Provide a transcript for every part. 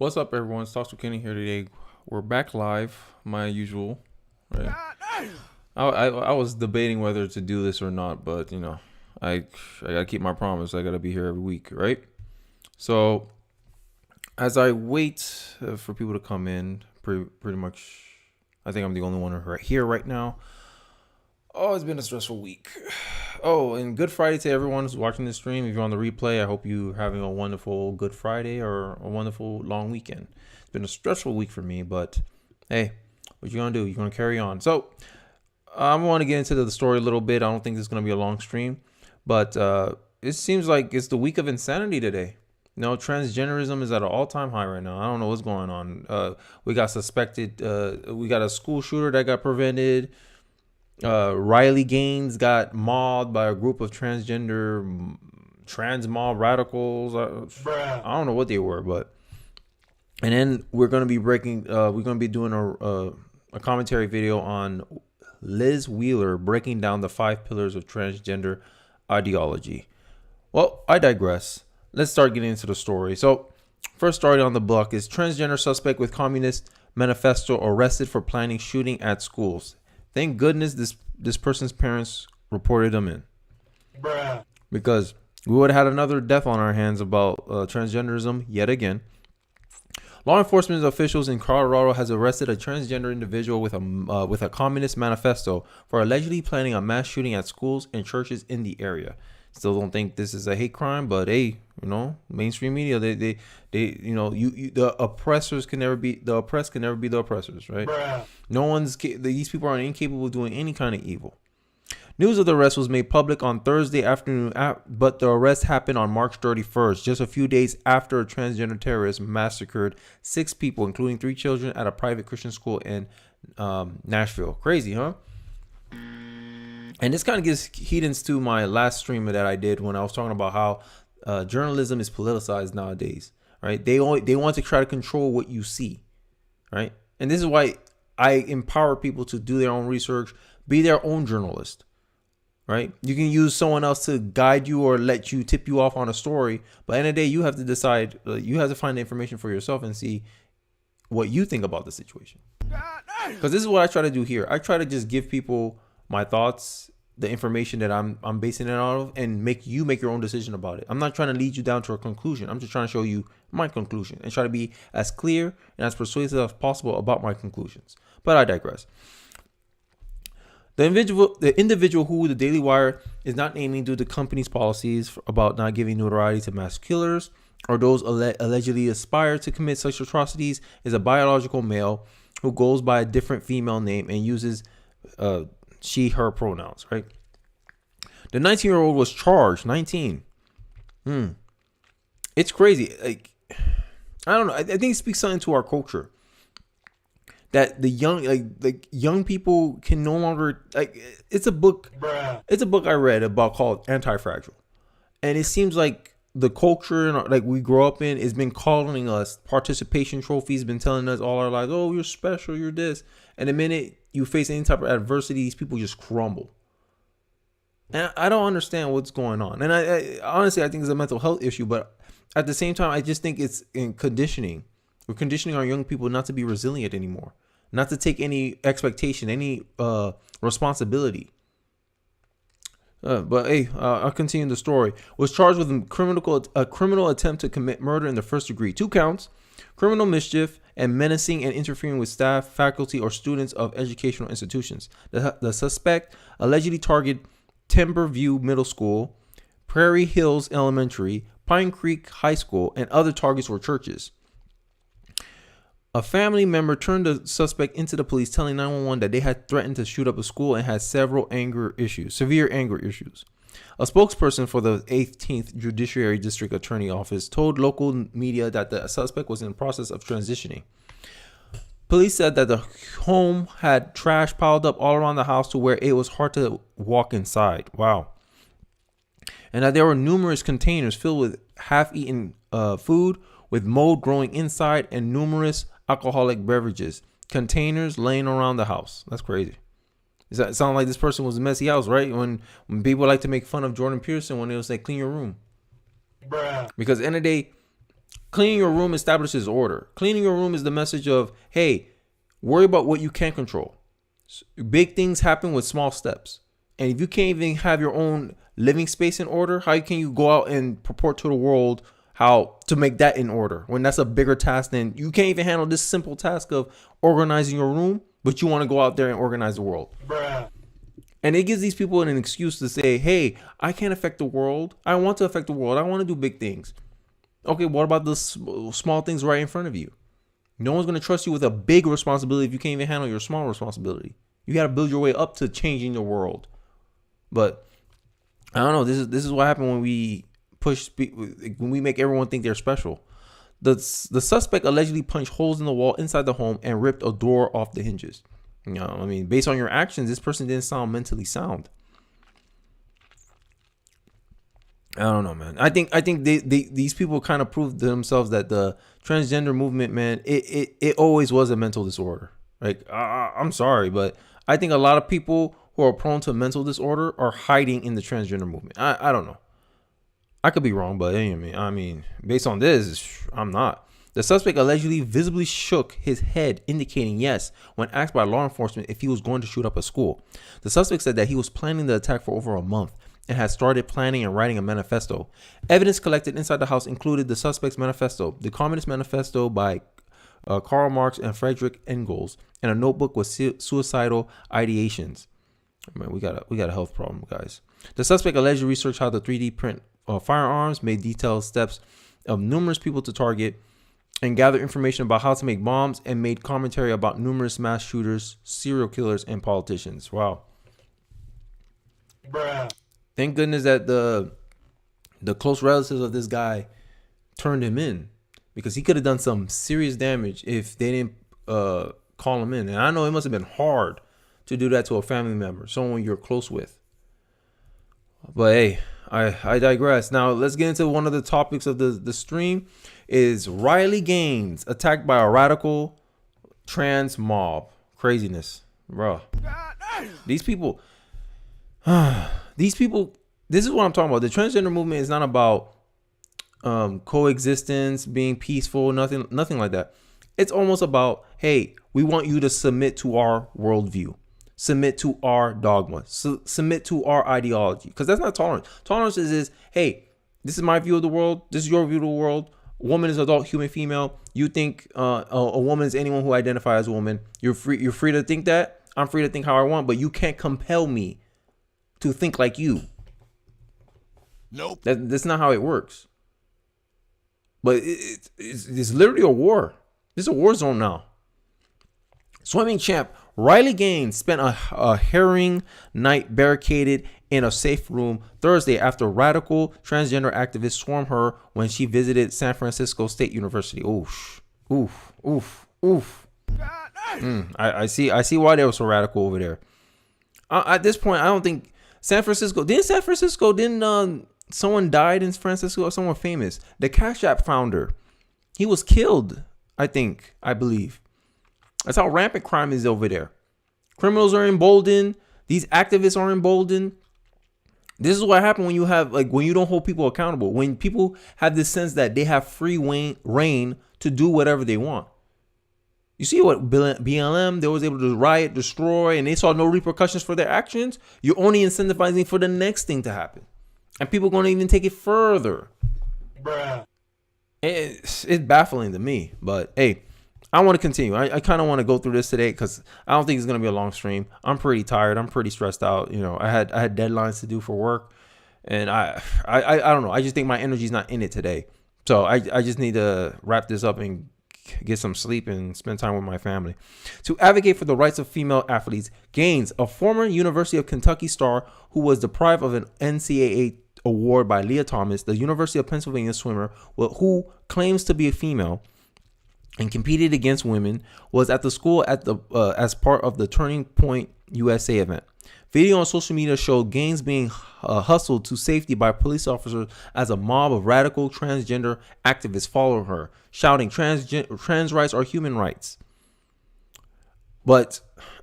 What's up, everyone? It's Talks with Kenny here today. We're back live, my usual. Right? I was debating whether to do this or not, but I gotta keep my promise. I gotta be here every week, right? So as I wait for people to come in, pretty much, I think I'm the only one right here right now. Oh, it's been a stressful week. Oh, and Good Friday to everyone who's watching this stream. If you're on the replay, I hope you're having a wonderful Good Friday or a wonderful long weekend. It's been a stressful week for me, but hey, what you gonna do? You're gonna carry on. So I want to get into the story a little bit. I don't think this is gonna be a long stream, but it seems like it's the week of insanity today. Transgenderism is at an all-time high right now. I don't know what's going on. We got a school shooter that got prevented. Riley Gaines got mauled by a group of trans mob radicals. I don't know what they were, but and then we're gonna be doing a commentary video on Liz Wheeler breaking down the 5 pillars of transgender ideology. Well, I digress. Let's start getting into the story. So, first story on the block is transgender suspect with communist manifesto arrested for planning shooting at schools. Thank goodness this person's parents reported him in. Because we would have had another death on our hands about transgenderism yet again. Law enforcement officials in Colorado has arrested a transgender individual with a communist manifesto for allegedly planning a mass shooting at schools and churches in the area. Still don't think this is a hate crime, but hey, mainstream media, the oppressors can never be the oppressed, can never be the oppressors, right? These people are incapable of doing any kind of evil. News of the arrest was made public on Thursday afternoon, but the arrest happened on March 31st, just a few days after a transgender terrorist massacred 6 people, including 3 children, at a private Christian school in Nashville. Crazy, huh? And this kind of gives credence to my last stream that I did when I was talking about how journalism is politicized nowadays, right? They want to try to control what you see, right? And this is why I empower people to do their own research, be their own journalist, right? You can use someone else to guide you or let you tip you off on a story, but at the end of the day, you have to decide, you have to find the information for yourself and see what you think about the situation. Because this is what I try to do here. I try to just give people my thoughts, the information that I'm basing it out of, and make your own decision about it. I'm not trying to lead you down to a conclusion. I'm just trying to show you my conclusion and try to be as clear and as persuasive as possible about my conclusions. But I digress. The individual who the Daily Wire is not naming due to company's policies about not giving notoriety to mass killers or those allegedly aspire to commit such atrocities is a biological male who goes by a different female name and uses she, her pronouns, right? The 19-year-old was charged. 19. It's crazy. Like, I don't know. I think it speaks something to our culture that the young people can no longer It's a book. It's a book I read about called Anti-Fragile, and it seems like the culture we grow up in has been calling us participation trophies, been telling us all our lives, oh, you're special, you're this, and the minute you face any type of adversity, these people just crumble. And I don't understand what's going on. And I honestly, I think it's a mental health issue, but at the same time, I just think it's in conditioning. We're conditioning our young people not to be resilient anymore, not to take any expectation, any responsibility. But hey, I'll continue the story. Was charged with a criminal attempt to commit murder in the first degree. 2 counts: criminal mischief and menacing and interfering with staff, faculty, or students of educational institutions. The suspect allegedly targeted Timber View Middle School, Prairie Hills Elementary, Pine Creek High School, and other targets were churches. A family member turned the suspect into the police, telling 911 that they had threatened to shoot up a school and had severe anger issues. A spokesperson for the 18th Judiciary District Attorney Office told local media that the suspect was in the process of transitioning. Police said that the home had trash piled up all around the house to where it was hard to walk inside. Wow. And that there were numerous containers filled with half-eaten food with mold growing inside and numerous alcoholic beverages. Containers laying around the house. That's crazy. It sounds like this person was a messy house, right? When people like to make fun of Jordan Peterson when they was like, clean your room. Because at the end of the day, Cleaning your room establishes order. Cleaning your room is the message of, hey, worry about what you can control. Big things happen with small steps. And if you can't even have your own living space in order, how can you go out and purport to the world how to make that in order when that's a bigger task than you can't even handle this simple task of organizing your room, but you want to go out there and organize the world. Bruh. And it gives these people an excuse to say, hey, I can't affect the world. I want to affect the world. I want to do big things. Okay, what about the small things right in front of you? No one's going to trust you with a big responsibility if you can't even handle your small responsibility. You got to build your way up to changing the world. But I don't know. This is what happened when we when we make everyone think they're special. The suspect allegedly punched holes in the wall inside the home and ripped a door off the hinges. You know, I mean, based on your actions, this person didn't sound mentally sound. I don't know, man. I think these people kind of proved to themselves that the transgender movement, man, it always was a mental disorder. Like, I'm sorry, but I think a lot of people who are prone to mental disorder are hiding in the transgender movement. I don't know. I could be wrong, but I mean, based on this, I'm not. The suspect allegedly visibly shook his head, indicating yes when asked by law enforcement if he was going to shoot up a school. The suspect said that he was planning the attack for over a month and had started planning and writing a manifesto. Evidence collected inside the house included the suspect's manifesto, the Communist Manifesto by Karl Marx and Friedrich Engels, and a notebook with suicidal ideations. Man, we got a health problem, guys. The suspect allegedly researched how the 3D print firearms, made detailed steps of numerous people to target, and gathered information about how to make bombs, and made commentary about numerous mass shooters, serial killers, and politicians. Wow. Bruh. Thank goodness that the close relatives of this guy turned him in, because he could have done some serious damage if they didn't call him in. And I know it must have been hard to do that to a family member, someone you're close with. But hey, I digress. Now let's get into one of the topics of the stream. Is Riley Gaines attacked by a radical trans mob? Craziness, bro. These people. This is what I'm talking about. The transgender movement is not about coexistence, being peaceful, nothing like that. It's almost about, hey, we want you to submit to our worldview. Submit to our dogma, submit to our ideology, because that's not tolerance. Tolerance is, hey, this is my view of the world. This is your view of the world. Woman is adult, human, female. You think a woman is anyone who identifies as a woman. You're free to think that. I'm free to think how I want, but you can't compel me to think like you. Nope. That's not how it works. But it's literally a war. This is a war zone now. Swimming champ Riley Gaines spent a harrowing night barricaded in a safe room Thursday after radical transgender activists swarmed her when she visited San Francisco State University. Oof. I see why they were so radical over there. At this point, I don't think didn't someone died in San Francisco, or someone famous? The Cash App founder, he was killed, I believe. That's how rampant crime is over there. Criminals are emboldened. These activists are emboldened. This is what happens when you have, when you don't hold people accountable. When people have this sense that they have free reign to do whatever they want. You see what BLM, they was able to riot, destroy, and they saw no repercussions for their actions. You're only incentivizing for the next thing to happen. And people are going to even take it further. Bruh. It's baffling to me. But hey, I want to continue. I kind of want to go through this today because I don't think it's going to be a long stream. I'm pretty tired. I'm pretty stressed out. You know, I had deadlines to do for work, and I don't know. I just think my energy's not in it today. So I just need to wrap this up and get some sleep and spend time with my family. To advocate for the rights of female athletes, Gaines, a former University of Kentucky star who was deprived of an NCAA award by Leah Thomas, the University of Pennsylvania swimmer who claims to be a female and competed against women, was at the school as part of the Turning Point USA event. Video on social media showed Gaines being hustled to safety by police officers as a mob of radical transgender activists followed her, shouting trans rights are human rights. But,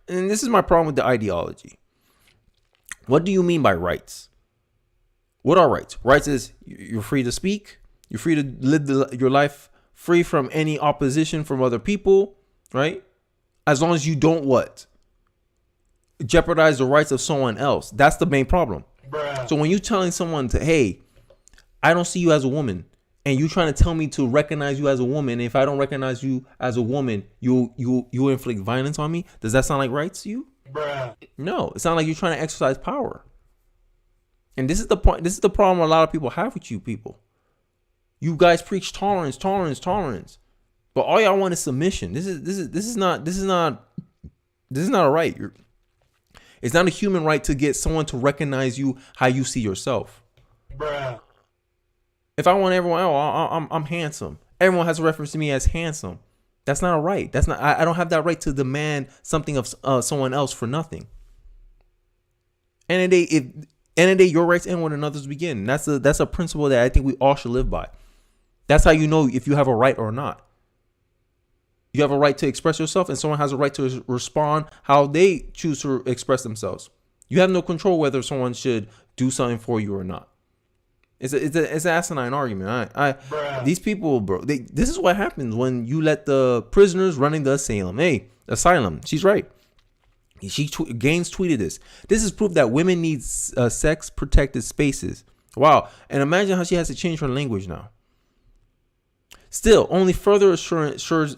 and this is my problem with the ideology. What do you mean by rights? What are rights? Rights is you're free to speak, you're free to live your life free from any opposition from other people, right? As long as you don't jeopardize the rights of someone else. That's the main problem. Bruh. So when you're telling someone hey, I don't see you as a woman, and you trying to tell me to recognize you as a woman, and if I don't recognize you as a woman, you inflict violence on me, does that sound like rights to you? Bruh. No, it sounds like you're trying to exercise power. And this is the point. This is the problem a lot of people have with you people. You guys preach tolerance, but all y'all want is submission. This is not a right. It's not a human right to get someone to recognize you how you see yourself. Bruh. If I want everyone, I'm handsome. Everyone has to reference to me as handsome. That's not a right. That's not. I don't have that right to demand something of someone else for nothing. And day, your rights end when another's begin. That's a principle that I think we all should live by. That's how you know if you have a right or not. You have a right to express yourself, and someone has a right to respond how they choose to express themselves. You have no control whether someone should do something for you or not. It's an asinine argument. These people, bro. This is what happens when you let the prisoners running the asylum. Hey, asylum. She's right. Gaines tweeted this. This is proof that women need sex protected spaces. Wow. And imagine how she has to change her language now. Still, only further assures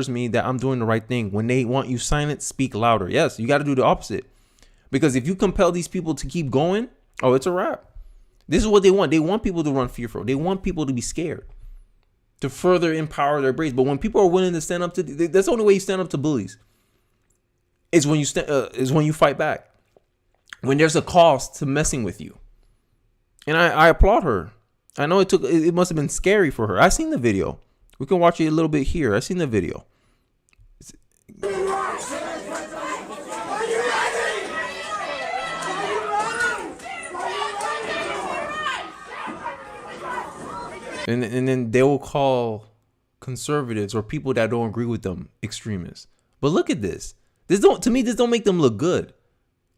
me that I'm doing the right thing. When they want you silent, speak louder. Yes, you got to do the opposite. Because if you compel these people to keep going, it's a wrap. This is what they want. They want people to run fearful. They want people to be scared, to further empower their brains. But when people are willing to stand up that's the only way you stand up to bullies. Is when you fight back. When there's a cost to messing with you. And I applaud her. I know it must have been scary for her. I seen the video. We can watch it a little bit here. I seen the video. And then they will call conservatives or people that don't agree with them extremists. But look at this. This don't make them look good.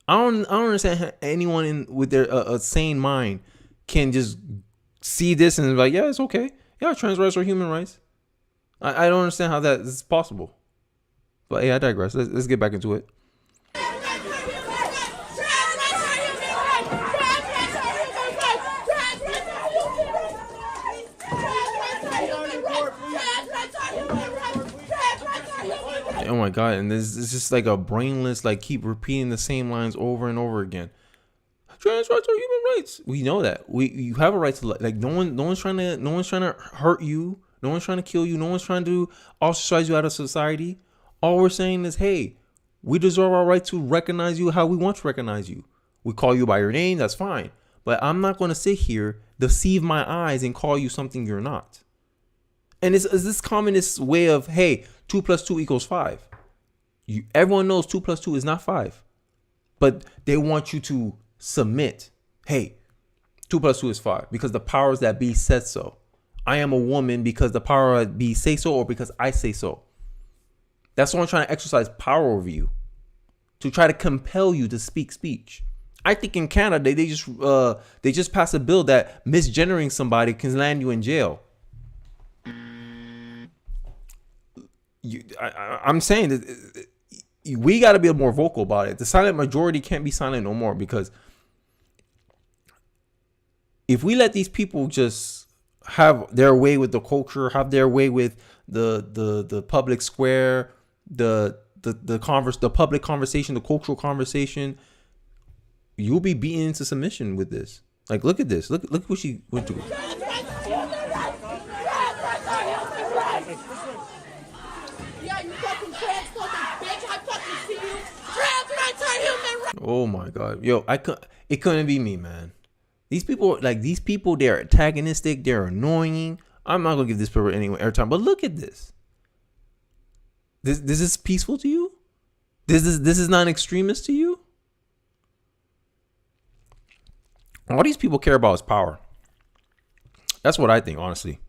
I don't understand how anyone with their a sane mind can just see this and be like, yeah, it's okay. Yeah, trans rights are human rights. I don't understand how that is possible. But hey, I digress. Let's get back into it. Oh my God. And this is just like a brainless, keep repeating the same lines over and over again. Trans rights are human rights. We know that. You have a right to no one's trying to hurt you. No one's trying to kill you. No one's trying to ostracize you out of society. All we're saying is, hey, we deserve our right to recognize you how we want to recognize you. We call you by your name, that's fine. But I'm not going to sit here, deceive my eyes, and call you something you're not. And it's this communist way of, hey, 2 + 2 = 5. Everyone knows 2 + 2 is not 5. But they want you to submit. Hey, 2 + 2 is 5 because the powers that be said so. I am a woman because the power that be say so, or because I say so. That's someone trying to exercise power over you, to try to compel you to speak speech. I think in Canada they just passed a bill that misgendering somebody can land you in jail. I'm saying that we got to be more vocal about it. The silent majority can't be silent no more, because if we let these people just have their way with the culture, have their way with the public square, the public conversation, the cultural conversation, you'll be beaten into submission with this. Look at this. Look what she went through. Oh my God, yo, it couldn't be me, man. These people, they're antagonistic, they're annoying. I'm not gonna give this people any airtime, but look at this. This is peaceful to you? This is not extremist to you? All these people care about is power. That's what I think, honestly.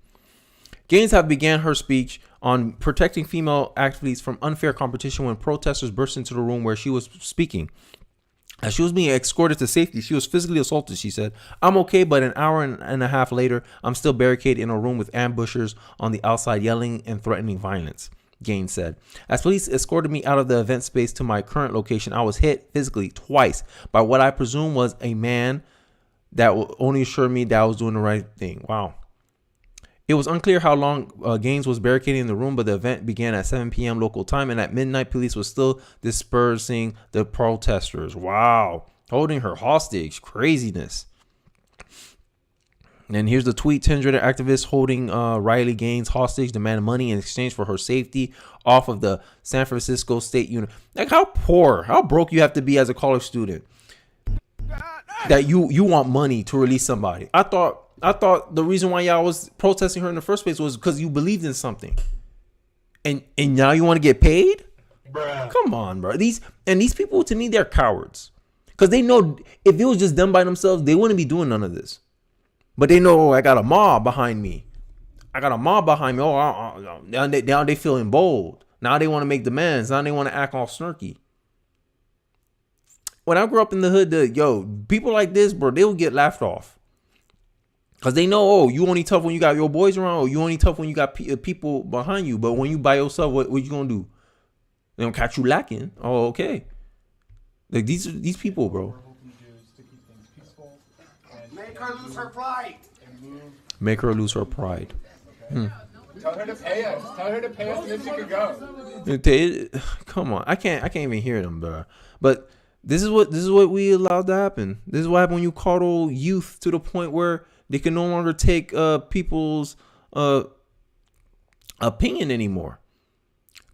Gaines have began her speech on protecting female athletes from unfair competition when protesters burst into the room where she was speaking. As she was being escorted to safety, she was physically assaulted, she said. I'm okay, but an hour and a half later, I'm still barricaded in a room with ambushers on the outside yelling and threatening violence, Gaines said. As police escorted me out of the event space to my current location, I was hit physically twice by what I presume was a man that only assured me that I was doing the right thing. Wow. It was unclear how long Gaines was barricading the room, but the event began at 7 p.m. local time, and at midnight, police was still dispersing the protesters. Wow. Holding her hostage. Craziness. And here's the tweet. Transgender activists holding Riley Gaines hostage, demanding money in exchange for her safety off of the San Francisco State University. Like, how poor, how broke you have to be as a college student that you want money to release somebody. I thought the reason why y'all was protesting her in the first place was because you believed in something. And now you want to get paid? Bruh. Come on, bro. These people, to me, they're cowards. Because they know if it was just done by themselves, they wouldn't be doing none of this. But they know, I got a mob behind me. Oh, now they feeling bold. Now they want to make demands. Now they want to act all snarky. When I grew up in the hood, people like this, bro, they will get laughed off. Because they know, oh, you only tough when you got your boys around, or you only tough when you got people behind you. But when you by yourself, what you going to do? They don't catch you lacking. Oh, okay. Like, these people, bro. Make her lose her pride. Make her lose her pride. Okay. Tell her to pay us. Tell her to pay us, and then she could go. Come on. I can't even hear them, bro. But this is what we allowed to happen. This is what happened when you coddle youth to the point where they can no longer take people's opinion anymore.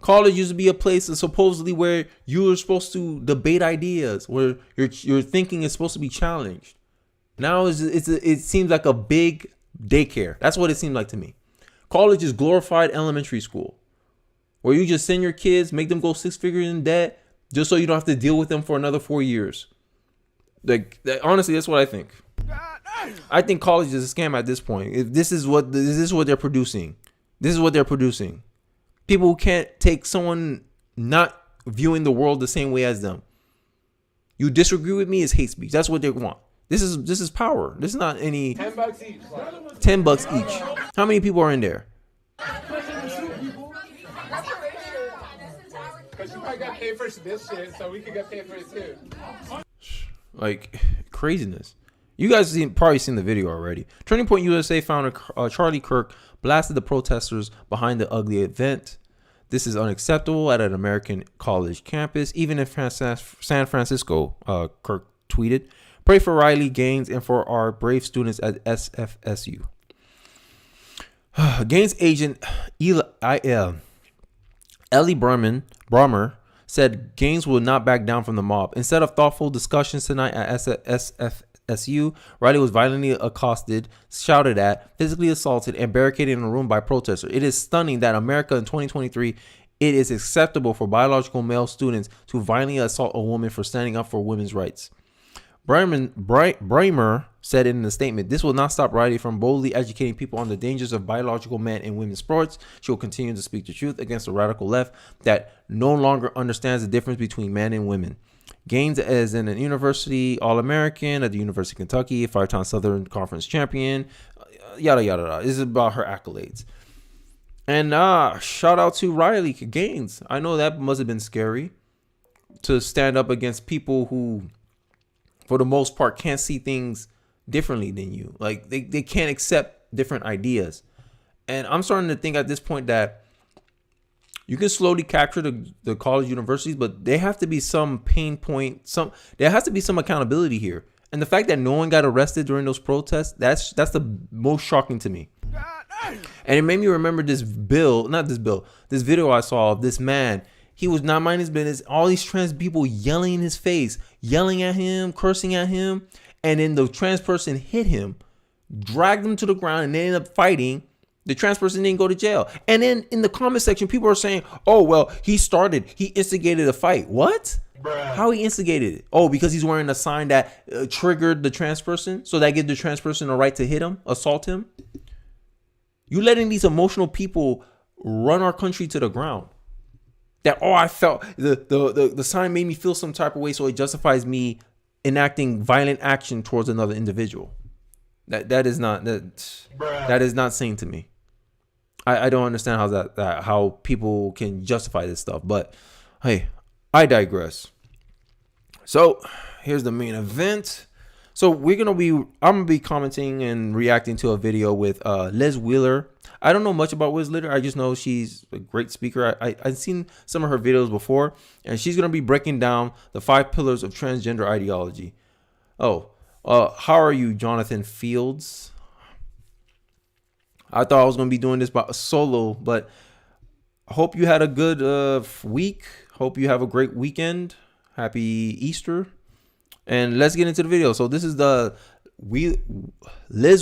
College used to be a place supposedly where you were supposed to debate ideas, where your thinking is supposed to be challenged. Now it seems like a big daycare. That's what it seemed like to me. College is glorified elementary school, where you just send your kids, make them go 6 figures in debt, just so you don't have to deal with them for another 4 years. Honestly, that's what I think. I think college is a scam at this point. If this is what they're producing. This is what they're producing. People who can't take someone not viewing the world the same way as them. You disagree with me is hate speech. That's what they want. This is power. This is not any $10 each. $10 each. How many people are in there? Because you might get paid for this shit, so we could get paid for it too. Like, craziness. You guys probably seen the video already. Turning Point USA founder Charlie Kirk blasted the protesters behind the ugly event. This is unacceptable at an American college campus, even in San Francisco, Kirk tweeted. Pray for Riley Gaines and for our brave students at SFSU. Gaines agent Ellie Brummer said Gaines will not back down from the mob. Instead of thoughtful discussions tonight at SFSU, Riley was violently accosted, shouted at, physically assaulted, and barricaded in a room by protesters. It is stunning that America in 2023, it is acceptable for biological male students to violently assault a woman for standing up for women's rights. Bramer said in a statement, this will not stop Riley from boldly educating people on the dangers of biological men in women's sports. She will continue to speak the truth against the radical left that no longer understands the difference between men and women. Gaines is an university All-American at the University of Kentucky, a 5-time Southern Conference champion, yada, yada, yada. This is about her accolades. And shout out to Riley Gaines. I know that must have been scary to stand up against people who, for the most part, can't see things differently than you. Like, they can't accept different ideas. And I'm starting to think at this point that you can slowly capture the college universities, but there have to be some pain point. There has to be some accountability here. And the fact that no one got arrested during those protests, that's the most shocking to me. And it made me remember this video I saw of this man. He was not minding his business. All these trans people yelling in his face, yelling at him, cursing at him. And then the trans person hit him, dragged him to the ground, and they ended up fighting. The trans person didn't go to jail. And then in the comment section, people are saying, oh, well, he instigated a fight. What? Bruh. How he instigated it? Oh, because he's wearing a sign that triggered the trans person. So that gives the trans person a right to hit him, assault him. You letting these emotional people run our country to the ground. That, I felt the sign made me feel some type of way, so it justifies me enacting violent action towards another individual. That is not sane to me. I don't understand how people can justify this stuff. But hey, I digress. So here's the main event. So I'm gonna be commenting and reacting to a video with Liz Wheeler. I don't know much about Liz Wheeler. I just know she's a great speaker. I've seen some of her videos before, and she's gonna be breaking down the 5 pillars of transgender ideology. How are you, Jonathan Fields? I thought I was going to be doing this by solo, but I hope you had a good week. Hope you have a great weekend. Happy Easter. And let's get into the video. So this is Liz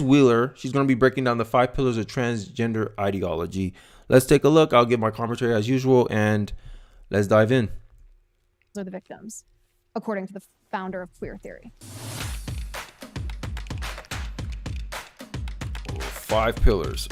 Wheeler. She's going to be breaking down the 5 pillars of transgender ideology. Let's take a look. I'll give my commentary as usual, and let's dive in. Are the victims, according to the founder of queer theory. 5 pillars.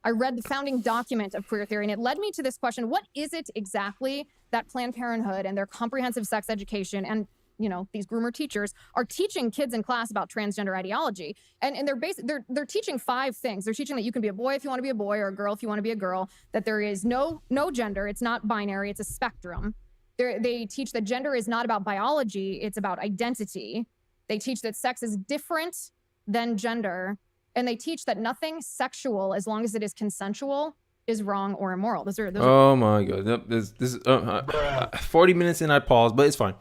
I read the founding document of queer theory, and it led me to this question: what is it exactly that Planned Parenthood and their comprehensive sex education and, you know, these groomer teachers are teaching kids in class about transgender ideology? And they're teaching 5 things. They're teaching that you can be a boy if you want to be a boy, or a girl if you want to be a girl, that there is no gender, it's not binary, it's a spectrum. They teach that gender is not about biology, it's about identity. They teach that sex is different than gender, and they teach that nothing sexual, as long as it is consensual, is wrong or immoral. Those are oh my god. Yep, this is 40 minutes in, I paused, but it's fine.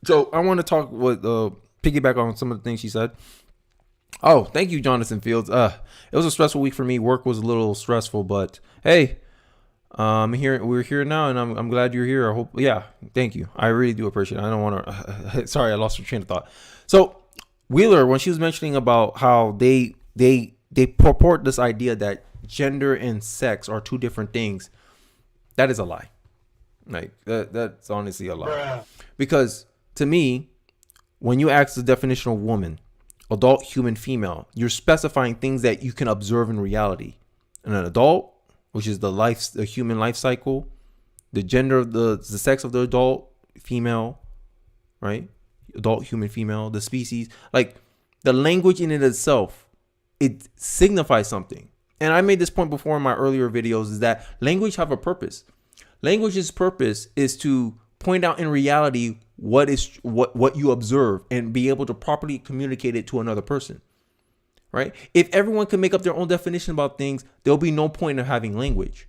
So I want to talk with piggyback on some of the things she said. Oh, thank you, Jonathan Fields. It was a stressful week for me. Work was a little stressful, but hey, we're here now, and I'm glad you're here. I hope, yeah, thank you. I really do appreciate it. I don't want to sorry, I lost your train of thought. So Wheeler, when she was mentioning about how they purport this idea that gender and sex are 2 different things, that is a lie. Like that's honestly a lie. Bruh. Because to me, when you ask the definition of woman, adult, human, female, you're specifying things that you can observe in reality. And an adult, which is the human life cycle, the gender of the sex of the adult, female, right? Adult, human, female, the species, like the language in it itself, it signifies something. And I made this point before in my earlier videos, is that language have a purpose. Language's purpose is to point out in reality what you observe and be able to properly communicate it to another person, right? If everyone can make up their own definition about things, there'll be no point of having language.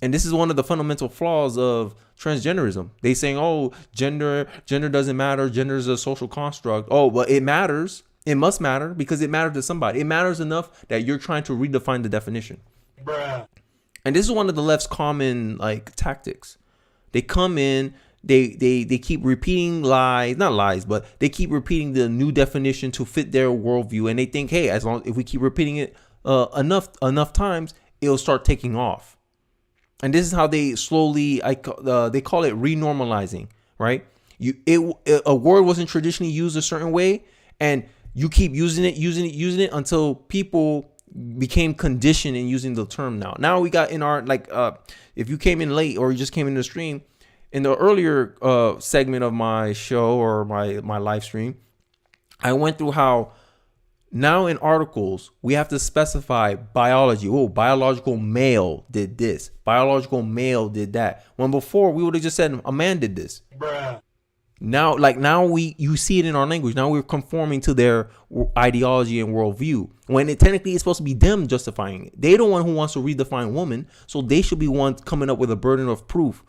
And this is one of the fundamental flaws of transgenderism. They saying, oh, gender doesn't matter. Gender is a social construct. Oh, but it matters. It must matter because it matters to somebody. It matters enough that you're trying to redefine the definition. Bruh. And this is one of the left's common tactics. They come in, they keep repeating not lies, but they keep repeating the new definition to fit their worldview. And they think, hey, if we keep repeating it enough times, it'll start taking off. And this is how they slowly, they call it renormalizing, right? A word wasn't traditionally used a certain way, and you keep using it until people became conditioned in using the term now. Now we got in our, if you came in late or you just came in the stream, in the earlier segment of my show or my live stream, I went through how now in articles, we have to specify biology. Oh, biological male did this. Biological male did that. When before, we would have just said a man did this. Bruh. Now you see it in our language. Now we're conforming to their ideology and worldview. When it technically is supposed to be them justifying it. They're the one who wants to redefine woman. So they should be one coming up with a burden of proof.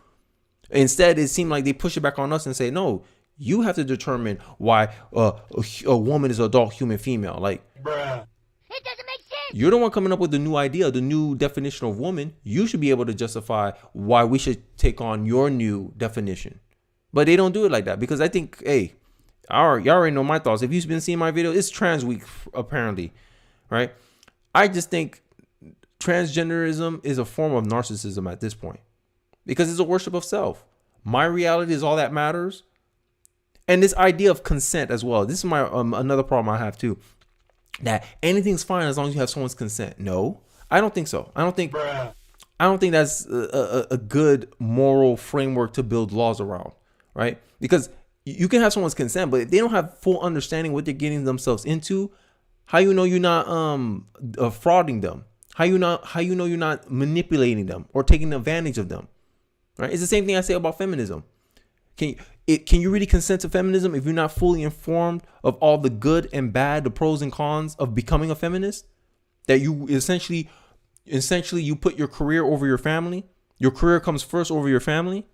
Instead, it seemed like they push it back on us and say, no, you have to determine why a woman is adult, human, female. Like, bruh. It doesn't make sense. You're the one coming up with the new idea, the new definition of woman. You should be able to justify why we should take on your new definition. But they don't do it like that because I think, hey, y'all already know my thoughts. If you've been seeing my video, it's Trans Week, apparently, right? I just think transgenderism is a form of narcissism at this point because it's a worship of self. My reality is all that matters. And this idea of consent as well. This is my another problem I have too. That anything's fine as long as you have someone's consent. No, I don't think so. I don't think that's a good moral framework to build laws around. right? Because you can have someone's consent, but if they don't have full understanding what they're getting themselves into, how you know you're not frauding them? How you know you're not manipulating them or taking advantage of them? Right? It's the same thing I say about feminism. Can you really consent to feminism if you're not fully informed of all the good and bad, the pros and cons of becoming a feminist? That you essentially you put your career over your family. Your career comes first over your family.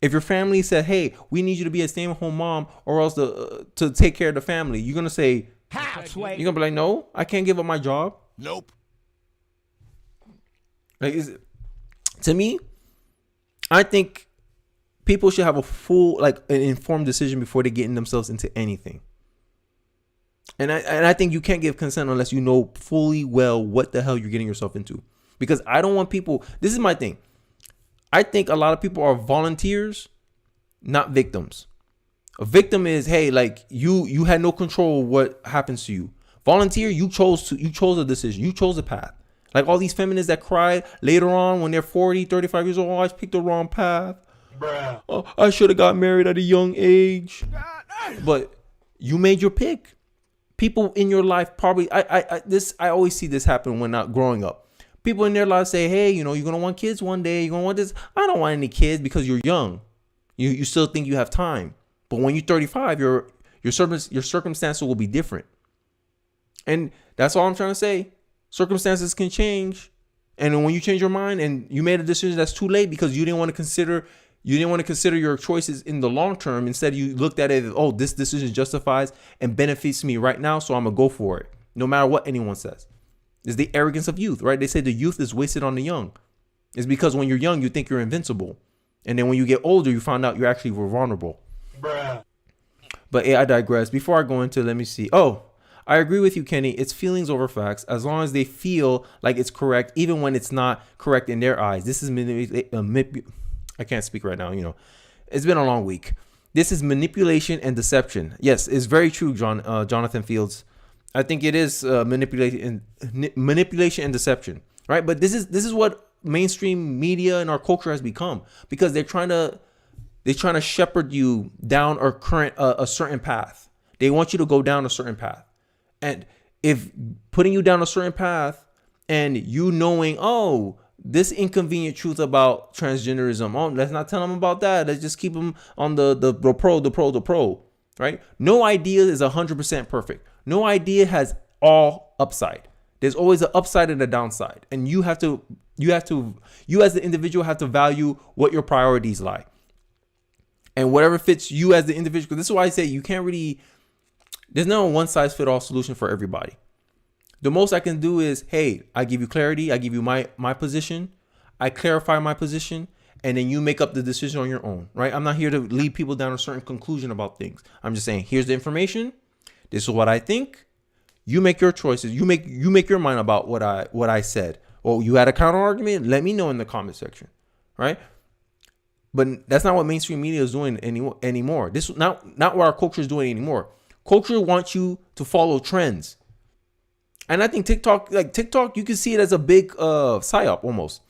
If your family said, "Hey, we need you to be a stay-at-home mom, or else to take care of the family," you're gonna say, "You're gonna be like, no, I can't give up my job." Nope. Like, to me, I think people should have a full, like, an informed decision before they get themselves into anything. And I think you can't give consent unless you know fully well what the hell you're getting yourself into. Because I don't want people. This is my thing. I think a lot of people are volunteers, not victims. A victim is, hey, like you had no control of what happens to you. Volunteer, you chose a decision. You chose a path. Like all these feminists that cry later on when they're 40, 35 years old, "Oh, I picked the wrong path. Bruh. Oh, I should have got married at a young age." But you made your pick. People in your life probably, I always see this happen when not growing up. People in their lives say, "Hey, you're gonna want kids one day. You're gonna want this." I don't want any kids because you're young. You still think you have time. But when you're 35, your circumstances will be different. And that's all I'm trying to say. Circumstances can change. And when you change your mind and you made a decision that's too late because you didn't want to consider your choices in the long term. Instead, you looked at it as, "Oh, this decision justifies and benefits me right now, so I'm going to go for it," no matter what anyone says. It's the arrogance of youth, right? They say the youth is wasted on the young. It's because when you're young, you think you're invincible. And then when you get older, you find out you're actually vulnerable. Bruh. But I digress. Before I go into, let me see. Oh, I agree with you, Kenny. It's feelings over facts. As long as they feel like it's correct, even when it's not correct in their eyes. This is I can't speak right now. It's been a long week. This is manipulation and deception. Yes, it's very true, Jonathan Fields. I think it is manipulation and deception, right? But this is what mainstream media and our culture has become, because they're trying to shepherd you down a certain path. They want you to go down a certain path. And if putting you down a certain path and you knowing, oh, this inconvenient truth about transgenderism, oh, let's not tell them about that. Let's just keep them on the pro, right? No idea is 100% perfect. No idea has all upside. There's always an upside and a downside. And you as the individual have to value what your priorities lie. And whatever fits you as the individual. This is why I say there's no one size fit all solution for everybody. The most I can do is, hey, I give you clarity. I give you my position. I clarify my position. And then you make up the decision on your own, right? I'm not here to lead people down a certain conclusion about things. I'm just saying, here's the information. This is what I think. You make your choices. You make your mind about what I said. Or you had a counter argument. Let me know in the comment section, right? But that's not what mainstream media is doing anymore. This is not what our culture is doing anymore. Culture wants you to follow trends. And I think TikTok, you can see it as a big psyop almost.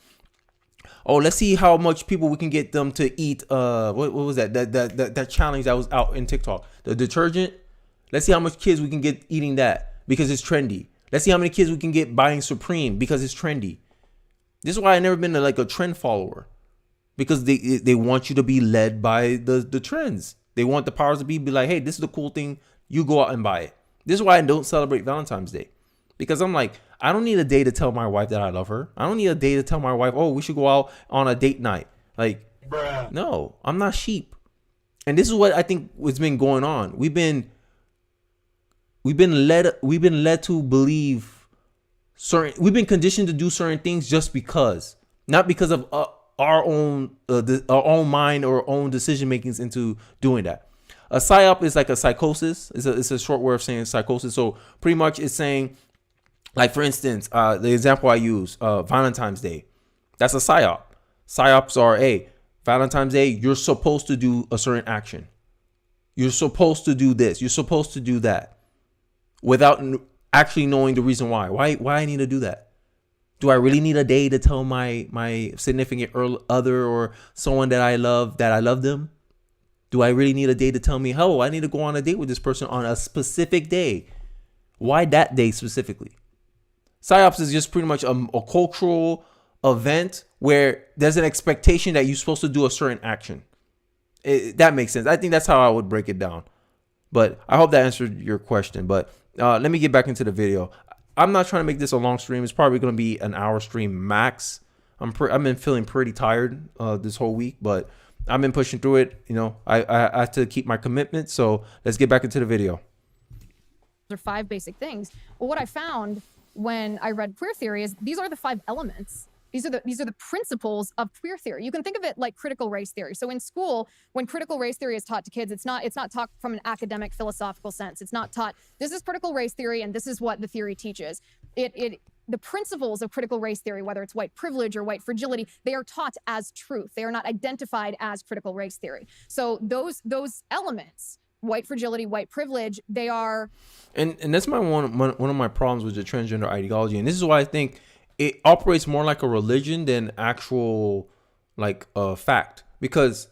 Oh, let's see how much people we can get them to eat. What was that? That challenge that was out in TikTok. The detergent. Let's see how much kids we can get eating that because it's trendy. Let's see how many kids we can get buying Supreme because it's trendy. This is why I've never been a trend follower, because they want you to be led by the trends. They want the powers to be like, hey, this is the cool thing. You go out and buy it. This is why I don't celebrate Valentine's Day. Because I'm like, I don't need a day to tell my wife that I love her. I don't need a day to tell my wife, oh, we should go out on a date night. Like, bruh. No, I'm not sheep. And this is what I think has been going on. We've been led to believe we've been conditioned to do certain things just because, not because of our own mind or own decision makings into doing that. A psyop is like a psychosis. It's a short word of saying psychosis. So pretty much it's saying, like, for instance, the example I use, Valentine's Day. That's a psyop. Psyops are, hey, Valentine's Day, you're supposed to do a certain action. You're supposed to do this. You're supposed to do that without actually knowing the reason why. Why I need to do that? Do I really need a day to tell my significant other or someone that I love them? Do I really need a day to tell me, oh, I need to go on a date with this person on a specific day? Why that day specifically? PsyOps is just pretty much a cultural event where there's an expectation that you're supposed to do a certain action. That makes sense. I think that's how I would break it down. But I hope that answered your question. But let me get back into the video. I'm not trying to make this a long stream. It's probably going to be an hour stream max. I've been feeling pretty tired this whole week, but I've been pushing through it. You know, I have to keep my commitment. So let's get back into the video. There are 5 basic things. Well, what I found when I read queer theory is these are the 5 elements. These are the principles of queer theory. You can think of it like critical race theory. So in school, when critical race theory is taught to kids, it's not taught from an academic philosophical sense. It's not taught, this is critical race theory and this is what the theory teaches. The principles of critical race theory, whether it's white privilege or white fragility, they are taught as truth. They are not identified as critical race theory. So those elements, white fragility, white privilege, they are. And that's one of my problems with the transgender ideology. And this is why I think it operates more like a religion than actual like fact. Because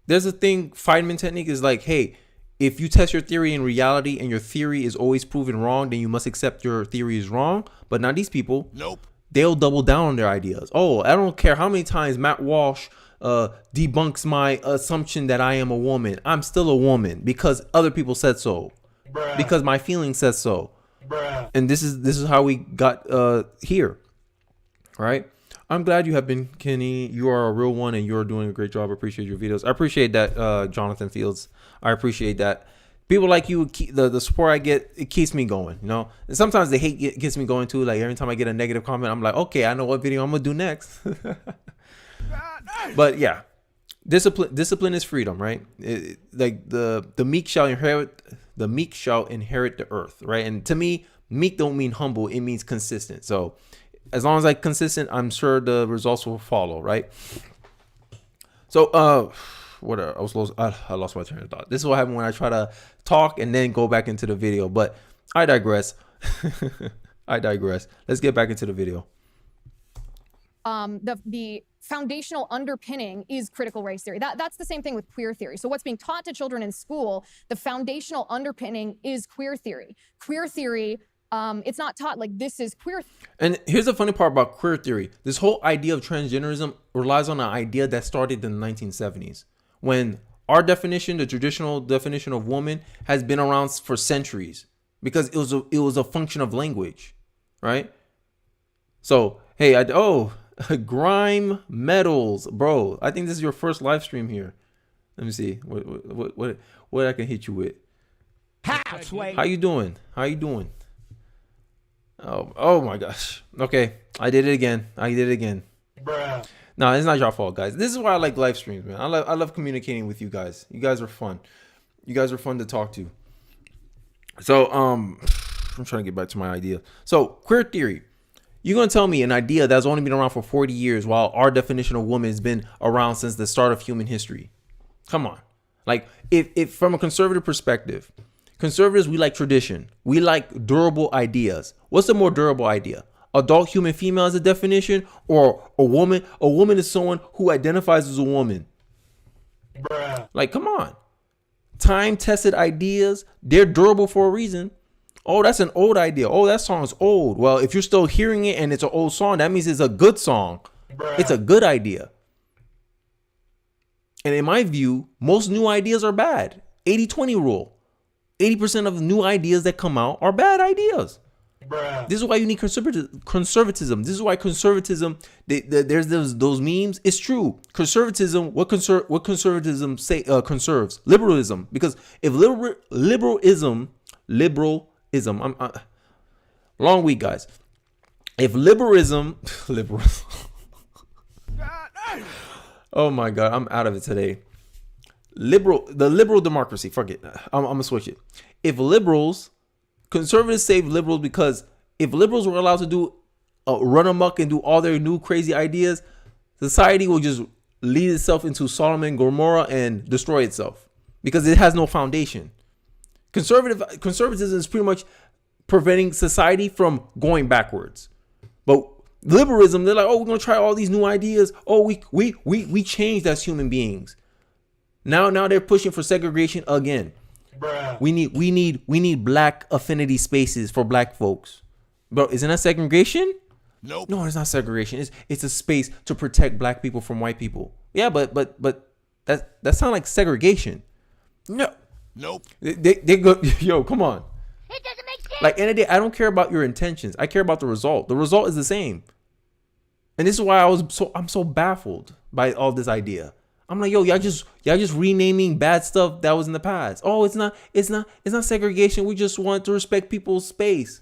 there's a thing, Feynman technique is like, hey, if you test your theory in reality and your theory is always proven wrong, then you must accept your theory is wrong. But now these people, nope, they'll double down on their ideas. Oh, I don't care how many times Matt Walsh debunks my assumption that I am a woman. I'm still a woman because other people said so. Bruh. Because my feeling says so. Bruh. And this is how we got here. Right? I'm glad you have been, Kenny. You are a real one and you're doing a great job. I appreciate your videos. I appreciate that, Jonathan Fields. I appreciate that. People like you, the support I get, it keeps me going, you know? And sometimes the hate gets me going too. Like every time I get a negative comment, I'm like, okay, I know what video I'm going to do next. But yeah, discipline is freedom, right? Like the meek shall inherit the earth, right? And to me, meek don't mean humble. It means consistent. So as long as I'm consistent, I'm sure the results will follow, right? So, I lost my train of thought. This is what happens when I try to talk and then go back into the video. But I digress. Let's get back into the video. The foundational underpinning is critical race theory. That's the same thing with queer theory. So what's being taught to children in school, the foundational underpinning is queer theory. Queer theory, it's not taught like this is queer. And here's the funny part about queer theory. This whole idea of transgenderism relies on an idea that started in the 1970s. When our definition, the traditional definition of woman, has been around for centuries because it was a function of language, right? So, hey, Grime Metals, bro. I think this is your first live stream here. Let me see what I can hit you with. How you doing? Oh my gosh. Okay, I did it again. Bruh. No, it's not your fault, guys. This is why I like live streams, man. I love communicating with you guys. You guys are fun. You guys are fun to talk to. So, I'm trying to get back to my idea. So, queer theory. You're going to tell me an idea that's only been around for 40 years while our definition of woman has been around since the start of human history. Come on. Like, if from a conservative perspective, conservatives, we like tradition. We like durable ideas. What's the more durable idea? Adult human female as a definition, or a woman? A woman is someone who identifies as a woman. Bruh. Like, come on. Time-tested ideas, they're durable for a reason. Oh, that's an old idea. Oh, that song's old. Well, if you're still hearing it and it's an old song, that means it's a good song. Bruh. It's a good idea. And in my view, most new ideas are bad. 80-20 rule. 80% of new ideas that come out are bad ideas. Bruh. This is why you need conservatism. This is why conservatism, there's those memes. It's true. Conservatism, what conservatism say conserves? Liberalism. Because if liberalism, long week, guys. If liberalism, oh my God, I'm out of it today. The liberal democracy, fuck it. I'm gonna switch it. If conservatives save liberals because if liberals were allowed to do run amok and do all their new crazy ideas, society will just lead itself into Sodom and Gomorrah and destroy itself because it has no foundation. Conservatism is pretty much preventing society from going backwards. But liberalism, they're like, oh, we're gonna try all these new ideas. Oh, we changed as human beings. Now they're pushing for segregation again. Bruh. We need black affinity spaces for black folks. Bro, isn't that segregation? Nope. No, it's not segregation. It's a space to protect black people from white people. Yeah, but that sounds like segregation. No. Nope. They go, yo, come on. It doesn't make sense. Like, end of the day, I don't care about your intentions. I care about the result. The result is the same. And this is why I'm so baffled by all this idea. I'm like, yo, y'all just renaming bad stuff that was in the past. Oh, it's not segregation. We just want to respect people's space.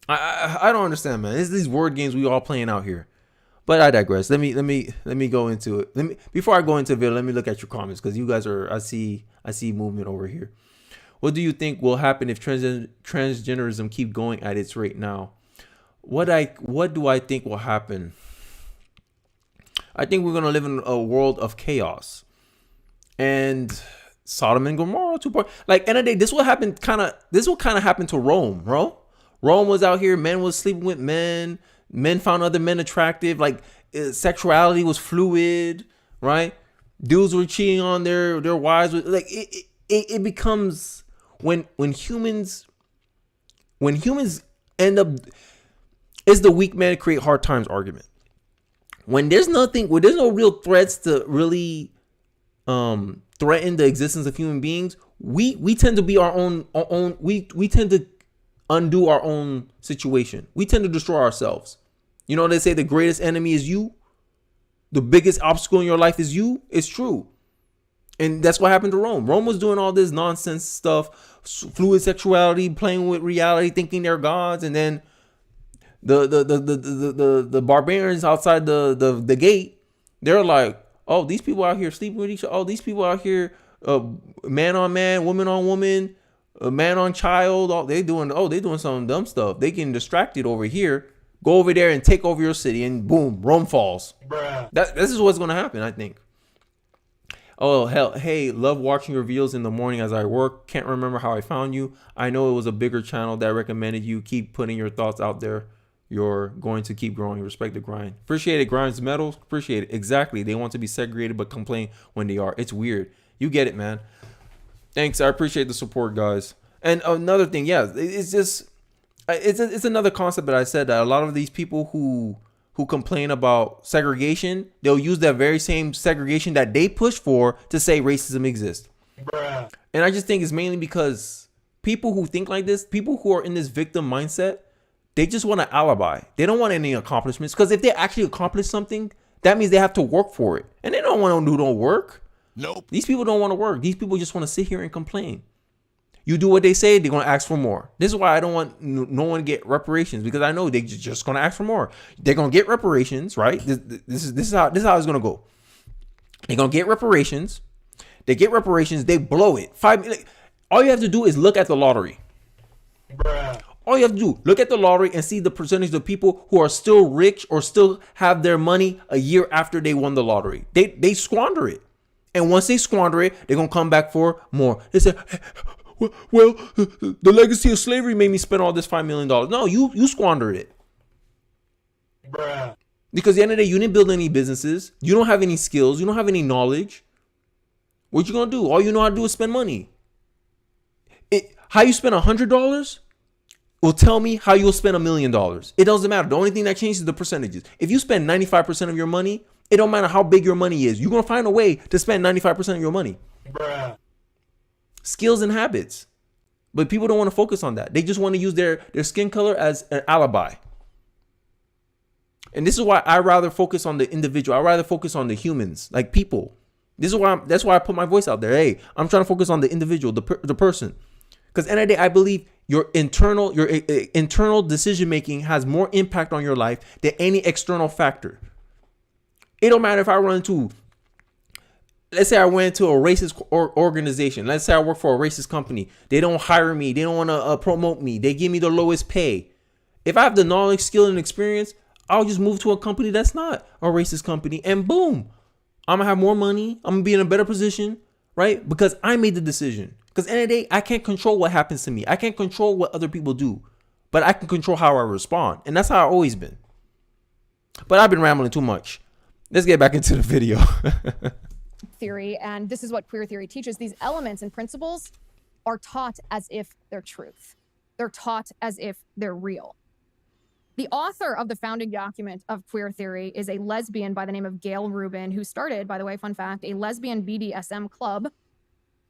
I don't understand, man. It's these word games we all playing out here. But I digress. Let me go into it. Before I go into it, let me look at your comments, because you guys are I see movement over here. What do you think will happen if transgenderism keep going at its rate now? What do I think will happen? I think we're gonna live in a world of chaos, and Sodom and Gomorrah 2.0. Like, end of the day, this will kind of happen to Rome, bro. Rome was out here, men was sleeping with men. Men found other men attractive. Like, sexuality was fluid, right? Dudes were cheating on their wives. Like, it becomes when humans end up, it's the weak man create hard times argument. When there's no real threats to really threaten the existence of human beings, we tend to be our own we tend to undo our own situation. We tend to destroy ourselves. You know, they say the greatest enemy is you. The biggest obstacle in your life is you. It's true. And that's what happened to Rome. Rome was doing all this nonsense stuff, fluid sexuality, playing with reality, thinking they're gods, and then the barbarians outside the gate, they're like, oh, these people out here sleeping with each other. Oh, these people out here, man on man, woman on woman, man on child. Oh, they doing some dumb stuff. They getting distracted over here. Go over there and take over your city, and boom, Rome falls. Bruh. This is what's gonna happen, I think. Oh, hell, hey, love watching your videos in the morning as I work. Can't remember how I found you. I know it was a bigger channel that recommended you. Keep putting your thoughts out there. You're going to keep growing. Respect the grind. Appreciate it, Grinds Metals. Appreciate it. Exactly. They want to be segregated but complain when they are. It's weird. You get it, man. Thanks. I appreciate the support, guys. And another thing, yeah, it's another concept that I said, that a lot of these people who complain about segregation, they'll use that very same segregation that they push for to say racism exists. Bruh. And I just think it's mainly because people who think like this, people who are in this victim mindset, they just want an alibi. They don't want any accomplishments, because if they actually accomplish something, that means they have to work for it. And they don't want to do no work. Nope. These people don't want to work. These people just want to sit here and complain. You do what they say, they're going to ask for more. This is why I don't want no one to get reparations, because I know they're just going to ask for more. They're going to get reparations, right? This is how it's going to go. They're going to get reparations. They get reparations. They blow it. All you have to do is look at the lottery. Bruh. All you have to do, look at the lottery and see the percentage of people who are still rich or still have their money a year after they won the lottery. They squander it. And once they squander it, they're going to come back for more. They say, well, the legacy of slavery made me spend all this $5 million. No, you squandered it. Bruh. Because at the end of the day, you didn't build any businesses. You don't have any skills. You don't have any knowledge. What you going to do? All you know how to do is spend money. How you spend $100 will tell me how you'll spend $1 million. It doesn't matter. The only thing that changes is the percentages. If you spend 95% of your money, it don't matter how big your money is. You're going to find a way to spend 95% of your money. Bruh. Skills and habits. But people don't want to focus on that. They just want to use their skin color as an alibi. And this is why I rather focus on the individual. I rather focus on the humans, like people. That's why I put my voice out there. Hey, I'm trying to focus on the individual, the person. Because at the end of the day, I believe your internal decision making has more impact on your life than any external factor. It don't matter if I run into, let's say I went to a racist organization. Let's say I work for a racist company. They don't hire me. They don't want to promote me. They give me the lowest pay. If I have the knowledge, skill, and experience, I'll just move to a company that's not a racist company. And boom, I'm going to have more money. I'm going to be in a better position, right? Because I made the decision. Because at the end of the day, I can't control what happens to me. I can't control what other people do. But I can control how I respond. And that's how I've always been. But I've been rambling too much. Let's get back into the video. theory, and this is what queer theory teaches, these elements and principles are taught as if they're truth. They're taught as if they're real. The author of the founding document of queer theory is a lesbian by the name of Gail Rubin, who started, by the way, fun fact, a lesbian BDSM club.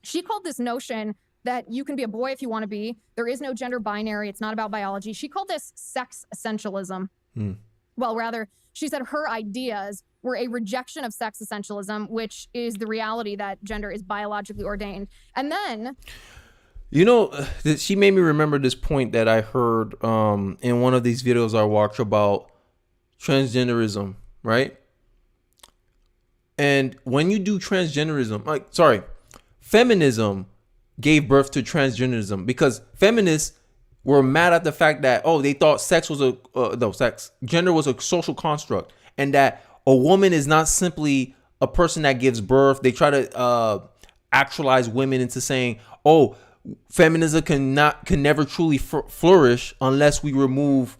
She called this notion that you can be a boy if you want to be. There is no gender binary. It's not about biology. She called this sex essentialism. Well, rather, she said her ideas were a rejection of sex essentialism, which is the reality that gender is biologically ordained. And then... You know, she made me remember this point that I heard in one of these videos I watched about transgenderism, right? And when you do transgenderism, feminism gave birth to transgenderism because feminists were mad at the fact that, they thought gender was a social construct, and that a woman is not simply a person that gives birth. They try to actualize women into saying, feminism can never truly flourish unless we remove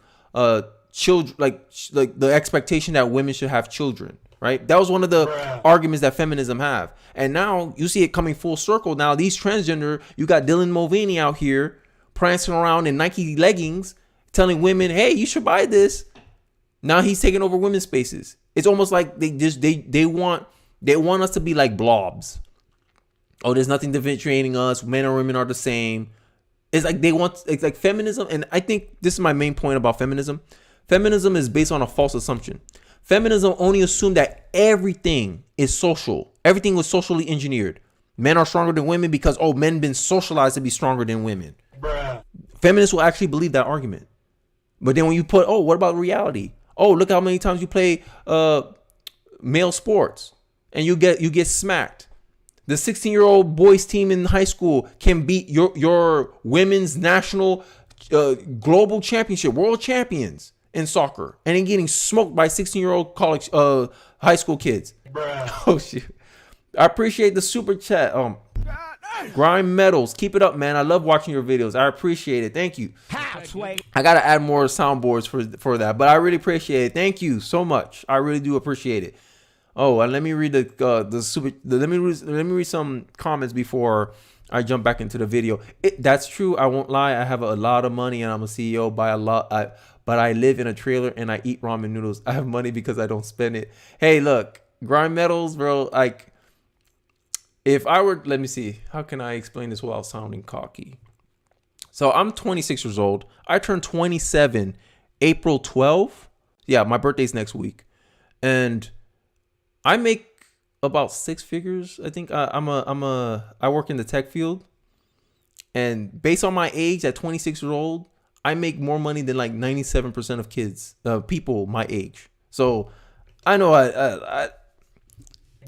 children, like the expectation that women should have children, right? That was one of the arguments that feminism have. And now you see it coming full circle. Now these transgender, you got Dylan Mulvaney out here prancing around in Nike leggings, telling women, hey, you should buy this. Now he's taking over women's spaces. It's almost like they want us to be like blobs. There's nothing differentiating us. Men or women are the same. It's like feminism. And I think this is my main point about feminism. Feminism is based on a false assumption. Feminism only assumed that everything is social. Everything was socially engineered. Men are stronger than women because, men been socialized to be stronger than women. Feminists will actually believe that argument. But then when you put, what about reality? Look how many times you play male sports and you get smacked. The 16-year-old boys team in high school can beat your women's national global championship, world champions in soccer, and then getting smoked by 16-year-old college high school kids. Oh shit! I appreciate the super chat. Grime Metals, keep it up, man. I love watching your videos. I appreciate it. Thank you. I gotta add more soundboards for that, but I really appreciate it. Thank you so much. I really do appreciate it. And let me read let me read some comments before I jump back into the video. That's true. I won't lie. I have a lot of money and I'm a CEO by a lot. But I live in a trailer and I eat ramen noodles. I have money because I don't spend it. Hey, look, Grime Metals, bro. Like, if I were, let me see, how can I explain this without sounding cocky? So I'm 26 years old. I turned 27 April 12th. Yeah, my birthday's next week, and I make about six figures. I think I work in the tech field, and based on my age at 26 years old, I make more money than like 97% of kids, people my age. So I know,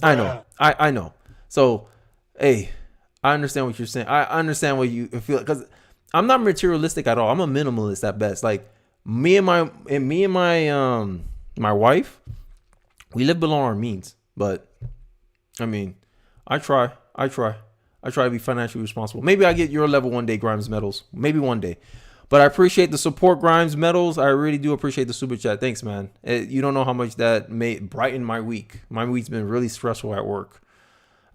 I know. So, hey, I understand what you're saying. I understand what you feel, because I'm not materialistic at all. I'm a minimalist at best. Like me and my wife, we live below our means. But I mean, I try to be financially responsible. Maybe I get your level one day, Grimes Metals. Maybe one day. But I appreciate the support, Grimes Metals. I really do appreciate the super chat. Thanks, man. You don't know how much that made brighten my week. My week's been really stressful at work.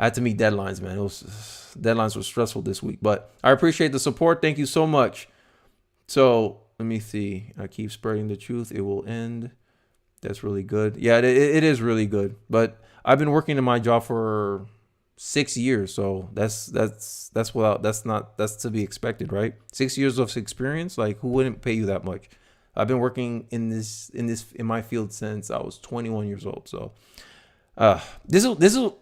I had to meet deadlines, man. Deadlines were stressful this week. But I appreciate the support. Thank you so much. So let me see. I keep spreading the truth. It will end. That's really good. Yeah, it is really good. But I've been working in my job for 6 years, so that's to be expected, right? 6 years of experience, like who wouldn't pay you that much? I've been working in my field since I was 21 years old. So this is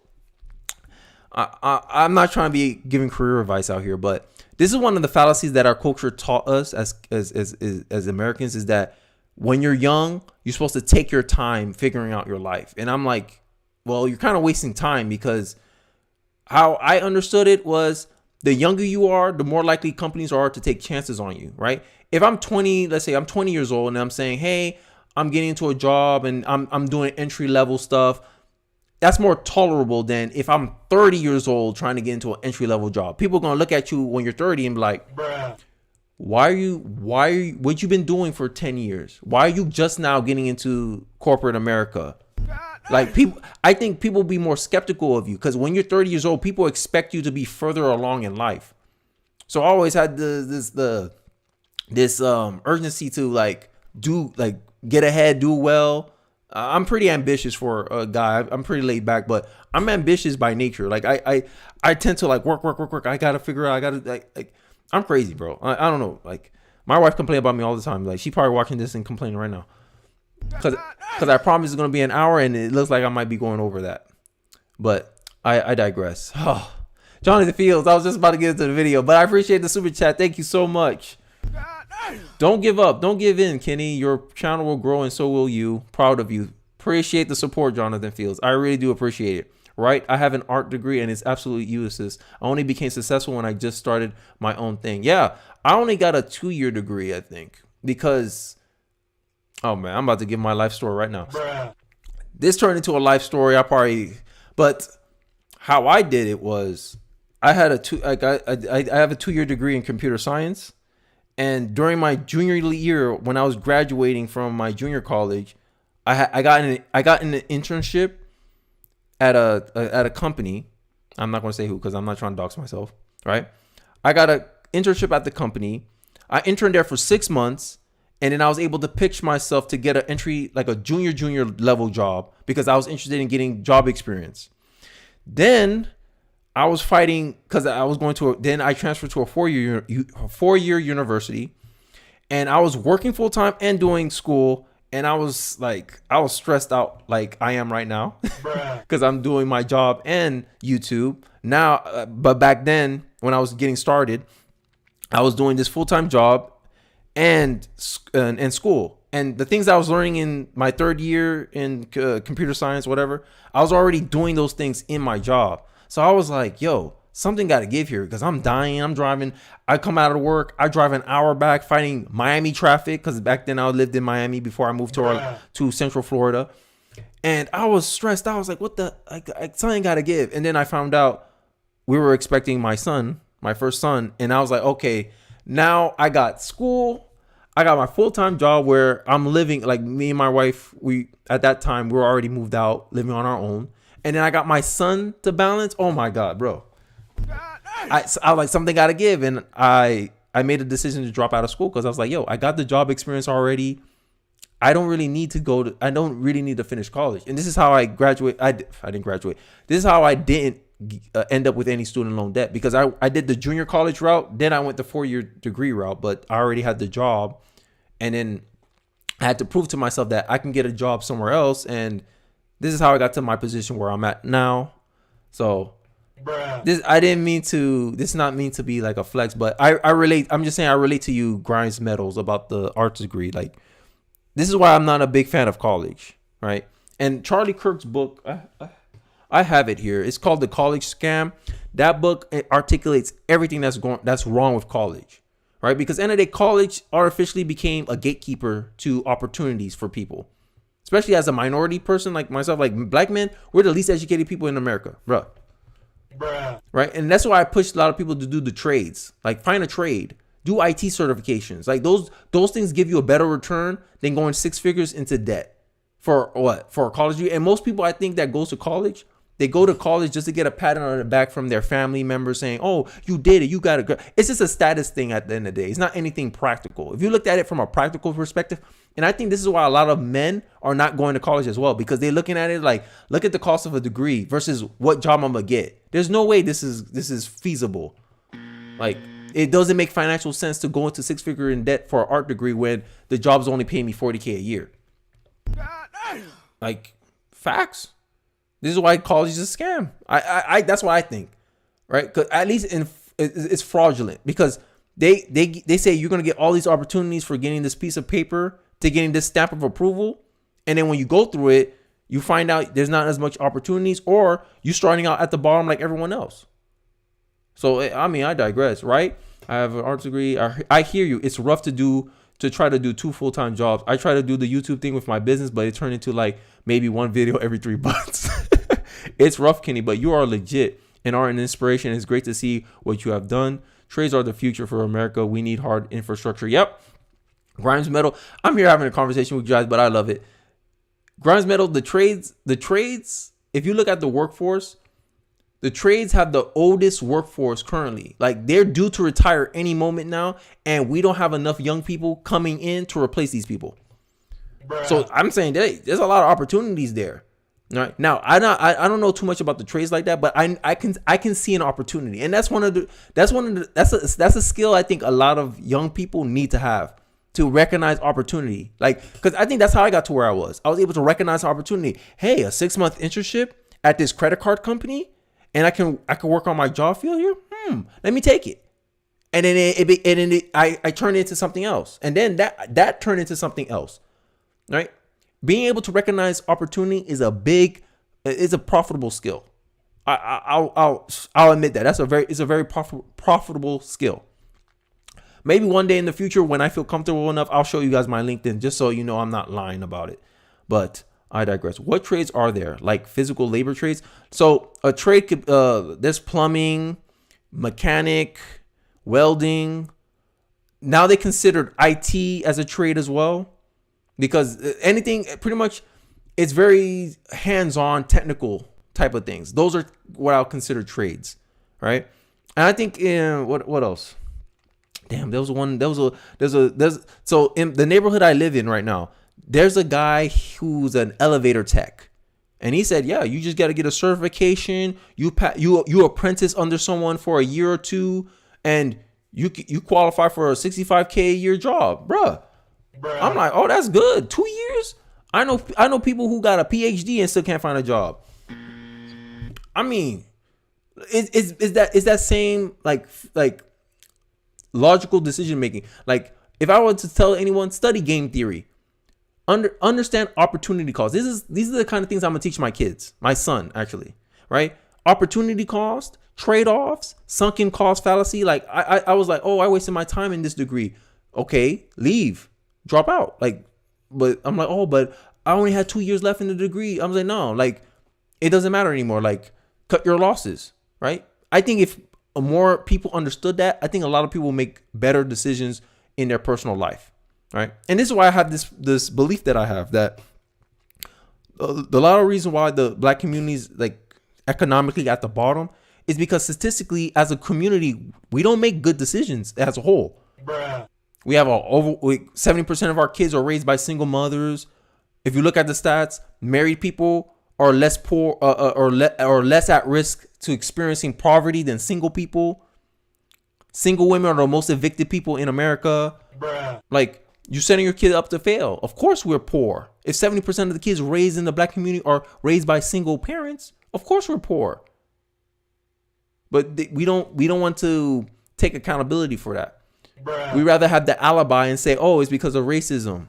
I'm not trying to be giving career advice out here, but this is one of the fallacies that our culture taught us as Americans, is that when you're young, you're supposed to take your time figuring out your life. And I'm like, well, you're kind of wasting time, because how I understood it was the younger you are, the more likely companies are to take chances on you, right? If I'm 20, let's say I'm 20 years old and I'm saying, hey, I'm getting into a job and I'm doing entry level stuff, that's more tolerable than if I'm 30 years old trying to get into an entry level job. People are going to look at you when you're 30 and be like, bruh, what you been doing for 10 years? Why are you just now getting into corporate America? Like people, I think people be more skeptical of you because when you're 30 years old, people expect you to be further along in life. So I always had this urgency to like get ahead, do well. I'm pretty ambitious for a guy. I'm pretty laid back, but I'm ambitious by nature. Like I tend to like work. I gotta figure out. I gotta like I'm crazy, bro. I don't know. Like my wife complains about me all the time. Like she probably watching this and complaining right now. Cause I promise it's gonna be an hour and it looks like I might be going over that. But I digress. Oh, Jonathan Fields, I was just about to get into the video, but I appreciate the super chat. Thank you so much. Don't give up. Don't give in, Kenny. Your channel will grow and so will you. Proud of you. Appreciate the support, Jonathan Fields. I really do appreciate it. Right? I have an art degree and it's absolutely useless. I only became successful when I just started my own thing. Yeah, I only got a 2-year degree, I think, because, oh man, I'm about to give my life story right now. Bruh. This turned into a life story. But how I did it was I had I have a 2-year degree in computer science. And during my junior year, when I was graduating from my junior college, I got an internship at a company. I'm not going to say who because I'm not trying to dox myself, right? I got an internship at the company. I interned there for 6 months, and then I was able to pitch myself to get an entry, like a junior level job because I was interested in getting job experience. Then I was fighting because I was then I transferred to a 4-year university, and I was working full time and doing school. And I was stressed out like I am right now because I'm doing my job and YouTube now. But back then when I was getting started, I was doing this full-time job and school. And the things I was learning in my 3rd year in computer science, whatever, I was already doing those things in my job. So I was like, yo, something got to give here because I'm dying. I'm driving. I come out of work. I drive an hour back fighting Miami traffic because back then I lived in Miami before I moved to Central Florida. And I was stressed. I was like, what the? Something got to give. And then I found out we were expecting my first son. And I was like, okay, now I got school. I got my full-time job where I'm living, like me and my wife, at that time, we were already moved out, living on our own. And then I got my son to balance. Oh my God, bro. I was like, something got to give. And I made a decision to drop out of school because I was like, yo, I got the job experience already. I don't really need to finish college. And this is how I graduate. I didn't graduate. This is how I didn't end up with any student loan debt because I did the junior college route. Then I went the 4-year degree route, but I already had the job. And then I had to prove to myself that I can get a job somewhere else. And this is how I got to my position where I'm at now. So this is not mean to be like a flex, but I relate. I'm just saying I relate to you, Grimes Metals, about the arts degree. Like, this is why I'm not a big fan of college, right? And Charlie Kirk's book, I have it here. It's called The College Scam. That book articulates everything that's wrong with college, right? Because at the end of the day, college artificially became a gatekeeper to opportunities for people. Especially as a minority person like myself, like black men, we're the least educated people in America, bro. Right? And that's why I push a lot of people to do the trades. Like, find a trade, do IT certifications. Like those things give you a better return than going 6 figures into debt for what? For a college degree. And most people I think that goes to college, they go to college just to get a pat on the back from their family members saying, oh, you did it. You got it. It's just a status thing at the end of the day. It's not anything practical. If you looked at it from a practical perspective, and I think this is why a lot of men are not going to college as well, because they're looking at it like, look at the cost of a degree versus what job I'm gonna get. There's no way this is feasible. Like, it doesn't make financial sense to go into 6-figure in debt for an art degree when the job's only paying me $40K a year. Like, facts. This is why college is a scam. I that's what I think, right? Because at least it's fraudulent because they say you're gonna get all these opportunities for getting this piece of paper to getting this stamp of approval, and then when you go through it, you find out there's not as much opportunities, or you're starting out at the bottom like everyone else. So I mean, I digress, right? I have an arts degree. I hear you. It's rough to try to do 2 full-time jobs. I try to do the YouTube thing with my business, but it turned into like maybe 1 video every 3 months. It's rough, Kenny, but you are legit and are an inspiration. It's great to see what you have done. Trades are the future for America. We need hard infrastructure. Yep. Grimes Metal. I'm here having a conversation with you guys, but I love it. Grimes Metal, the trades, if you look at the workforce, the trades have the oldest workforce currently. Like, they're due to retire any moment now, and we don't have enough young people coming in to replace these people. Bruh. So I'm saying there's a lot of opportunities there. Right now, I don't know too much about the trades like that, but I can see an opportunity, and that's a skill I think a lot of young people need to have, to recognize opportunity. Like, because I think that's how I got to where I was. I was able to recognize opportunity. Hey, a 6-month internship at this credit card company, and I can work on my job field here. Let me take it. And then I turned it into something else, and then that turned into something else, right? Being able to recognize opportunity is a profitable skill. I'll admit that. It's a very profitable skill. Maybe one day in the future, when I feel comfortable enough, I'll show you guys my LinkedIn, just so you know I'm not lying about it. But I digress. What trades are there? Like physical labor trades? So a trade could, there's plumbing, mechanic, welding. Now they considered IT as a trade as well, because anything pretty much, it's very hands-on technical type of things. Those are what I'll consider trades, right? And I think what else? Damn, so in the neighborhood I live in right now, there's a guy who's an elevator tech, and he said, yeah, you just got to get a certification. You apprentice under someone for a year or two, and you qualify for a $65K a year job, bruh. I'm like, oh, that's good. 2 years. I know people who got a PhD and still can't find a job. I mean, is that same like logical decision making? Like, if I were to tell anyone, study game theory, understand opportunity cost. These are the kind of things I'm gonna teach my kids, my son actually, right? Opportunity cost, trade-offs, sunken cost fallacy. Like, I was like, oh, I wasted my time in this degree. Okay, leave, drop out. Like, but I'm like, oh, but I only had 2 years left in the degree. I was like, no, like, it doesn't matter anymore. Like, cut your losses, right? I think if more people understood that, I think a lot of people make better decisions in their personal life, right? And this is why I have this belief that I have, that the lot of reason why the black communities like economically at the bottom is because statistically, as a community, we don't make good decisions as a whole. Bruh. We have 70% of our kids are raised by single mothers. If you look at the stats, married people are less poor or less at risk to experiencing poverty than single people. Single women are the most evicted people in America. Bruh. Like, you're setting your kid up to fail. Of course we're poor. If 70% of the kids raised in the black community are raised by single parents, of course we're poor. But we don't want to take accountability for that. Bruh. We rather have the alibi and say, oh, it's because of racism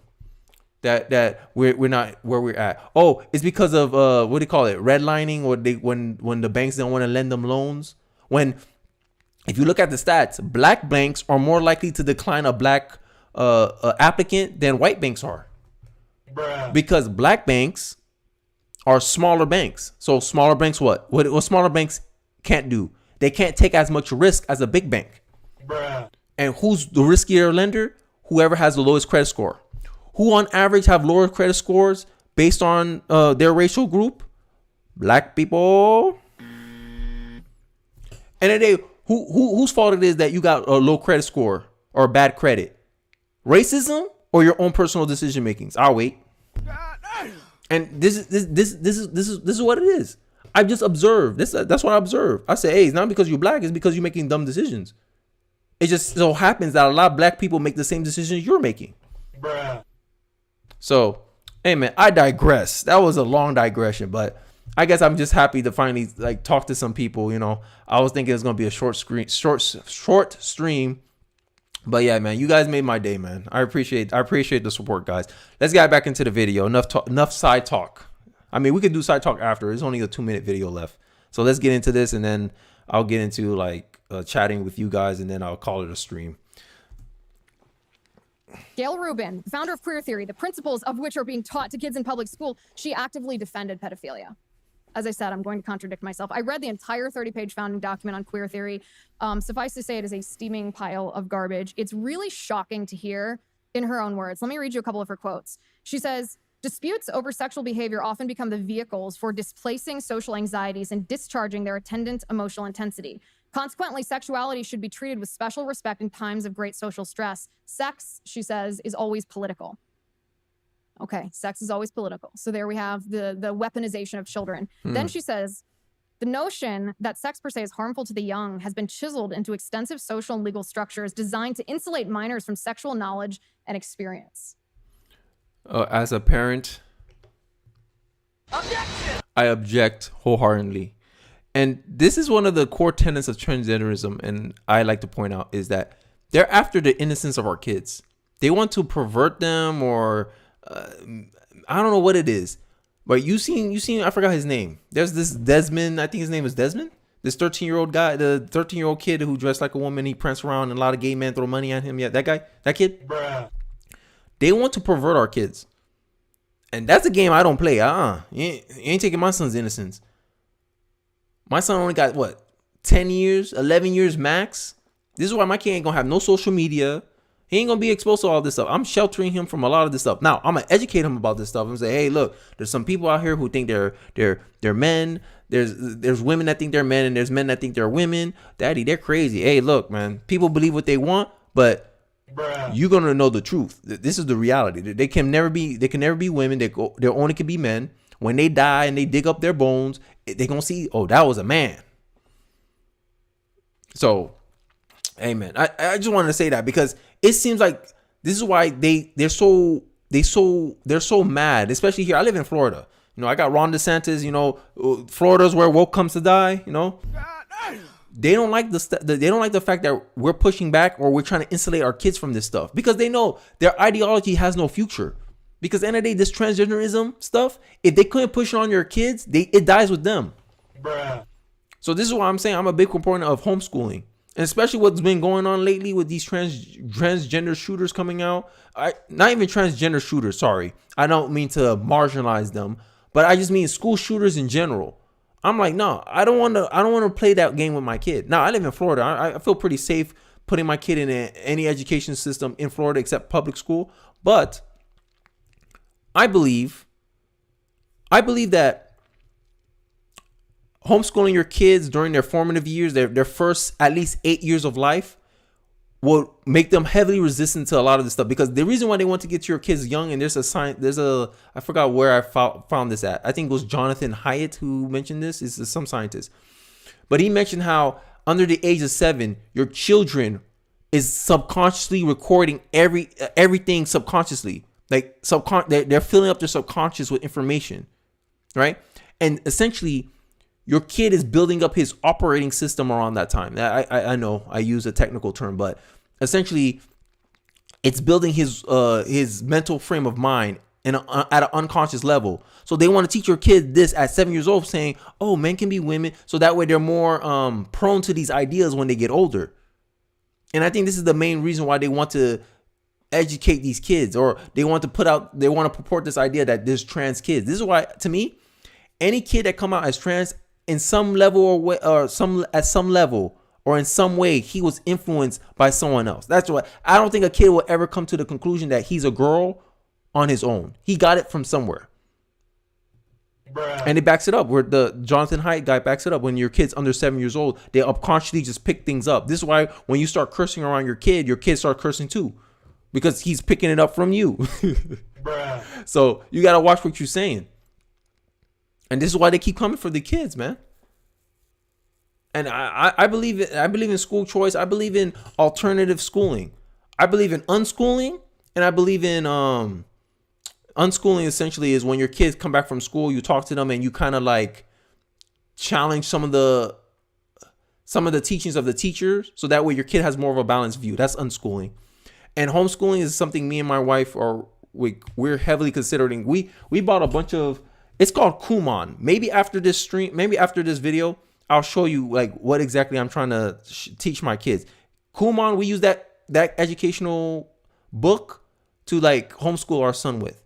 that we're not where we're at. Oh, it's because of what do you call it, redlining, or when the banks don't want to lend them loans. When, if you look at the stats, black banks are more likely to decline a black applicant than white banks are. Bruh. Because black banks are smaller banks. So smaller banks, what smaller banks can't do? They can't take as much risk as a big bank. Bruh. And who's the riskier lender? Whoever has the lowest credit score. Who on average have lower credit scores based on their racial group? Black people. And today, whose fault it is that you got a low credit score or bad credit? Racism or your own personal decision makings? I'll wait. And this is what it is. I've just observed this. That's what I observe. I say, hey, it's not because you're black. It's because you're making dumb decisions. It just so happens that a lot of black people make the same decisions you're making. Bruh. So, hey man, I digress. That was a long digression, but I guess I'm just happy to finally like talk to some people. You know, I was thinking it was gonna be a short stream, but yeah, man, you guys made my day, man. I appreciate the support, guys. Let's get back into the video. Enough side talk. I mean, we could do side talk after. It's only a 2-minute video left, so let's get into this, and then I'll get into like chatting with you guys, and then I'll call it a stream. Gail Rubin, founder of Queer Theory, the principles of which are being taught to kids in public school, she actively defended pedophilia. As I said, I'm going to contradict myself. I read the entire 30-page founding document on Queer Theory. Suffice to say, it is a steaming pile of garbage. It's really shocking to hear in her own words. Let me read you a couple of her quotes. She says, Disputes over sexual behavior often become the vehicles for displacing social anxieties and discharging their attendant emotional intensity. Consequently, sexuality should be treated with special respect in times of great social stress. Sex, she says, is always political. Okay, sex is always political. So there we have the weaponization of children. Then she says, the notion that sex per se is harmful to the young has been chiseled into extensive social and legal structures designed to insulate minors from sexual knowledge and experience. As a parent, objection! I object wholeheartedly. And this is one of the core tenets of transgenderism, and I like to point out, is that they're after the innocence of our kids. They want to pervert them, or I don't know what it is. But you seen, I forgot his name. There's this Desmond, I think his name is Desmond. This 13-year-old guy, the 13-year-old kid who dressed like a woman, he pranced around and a lot of gay men throw money at him. Yeah, that guy, that kid. Bruh. They want to pervert our kids. And that's a game I don't play. You ain't taking my son's innocence. My son only got, 10 years, 11 years max? This is why my kid ain't gonna have no social media. He ain't gonna be exposed to all this stuff. I'm sheltering him from a lot of this stuff. Now, I'm gonna educate him about this stuff and say, hey, look, there's some people out here who think they're men. There's women that think they're men, and there's men that think they're women. Daddy, they're crazy. Hey, look, man, people believe what they want, but you're gonna know the truth. This is the reality. They can never be women. They only can be men. When they die and they dig up their bones, they gonna see, oh, that was a man. So, amen. I just wanted to say that because it seems like this is why they're so mad, especially here. I live in Florida. You know, I got Ron DeSantis. You know, Florida's where woke comes to die. You know. They don't like the fact that we're pushing back or we're trying to insulate our kids from this stuff because they know their ideology has no future. Because at the end of the day, this transgenderism stuff, if they couldn't push it on your kids, it dies with them. Bruh. So this is why I'm saying I'm a big proponent of homeschooling. And especially what's been going on lately with these transgender shooters coming out. Not even transgender shooters, sorry. I don't mean to marginalize them, but I just mean school shooters in general. I'm like, no, I don't want to play that game with my kid. Now, I live in Florida. I feel pretty safe putting my kid in any education system in Florida except public school. But I believe that homeschooling your kids during their formative years, their first at least 8 years of life, will make them heavily resistant to a lot of this stuff. Because the reason why they want to get to your kids young, and I forgot where I found this at. I think it was Jonathan Haidt who mentioned this. Is some scientist, but he mentioned how under the age of 7, your children is subconsciously recording everything subconsciously. Like they're filling up their subconscious with information, right? And essentially, your kid is building up his operating system around that time. I know I use a technical term, but essentially, it's building his mental frame of mind at an unconscious level. So they want to teach your kid this at 7 years old, saying, "Oh, men can be women," so that way they're more prone to these ideas when they get older. And I think this is the main reason why they want to educate these kids, or they want to purport this idea that there's trans kids. This is why, to me, any kid that come out as trans in some level or at some level or in some way, he was influenced by someone else. That's why I don't think a kid will ever come to the conclusion that he's a girl on his own. He got it from somewhere. Bruh. And it backs it up. Where the Jonathan Haidt guy backs it up. When your kid's under 7 years old, they unconsciously just pick things up. This is why when you start cursing around your kid start cursing too. Because he's picking it up from you. Bruh. So you got to watch what you're saying. And this is why they keep coming for the kids, man. And I believe in school choice. I believe in alternative schooling. I believe in unschooling. And I believe in unschooling essentially is when your kids come back from school, you talk to them and you kind of like challenge some of the teachings of the teachers. So that way your kid has more of a balanced view. That's unschooling. And homeschooling is something me and my wife we're heavily considering. We bought a bunch of, it's called Kumon. Maybe after this video, I'll show you like what exactly I'm trying to teach my kids. Kumon, we use that educational book to like homeschool our son with.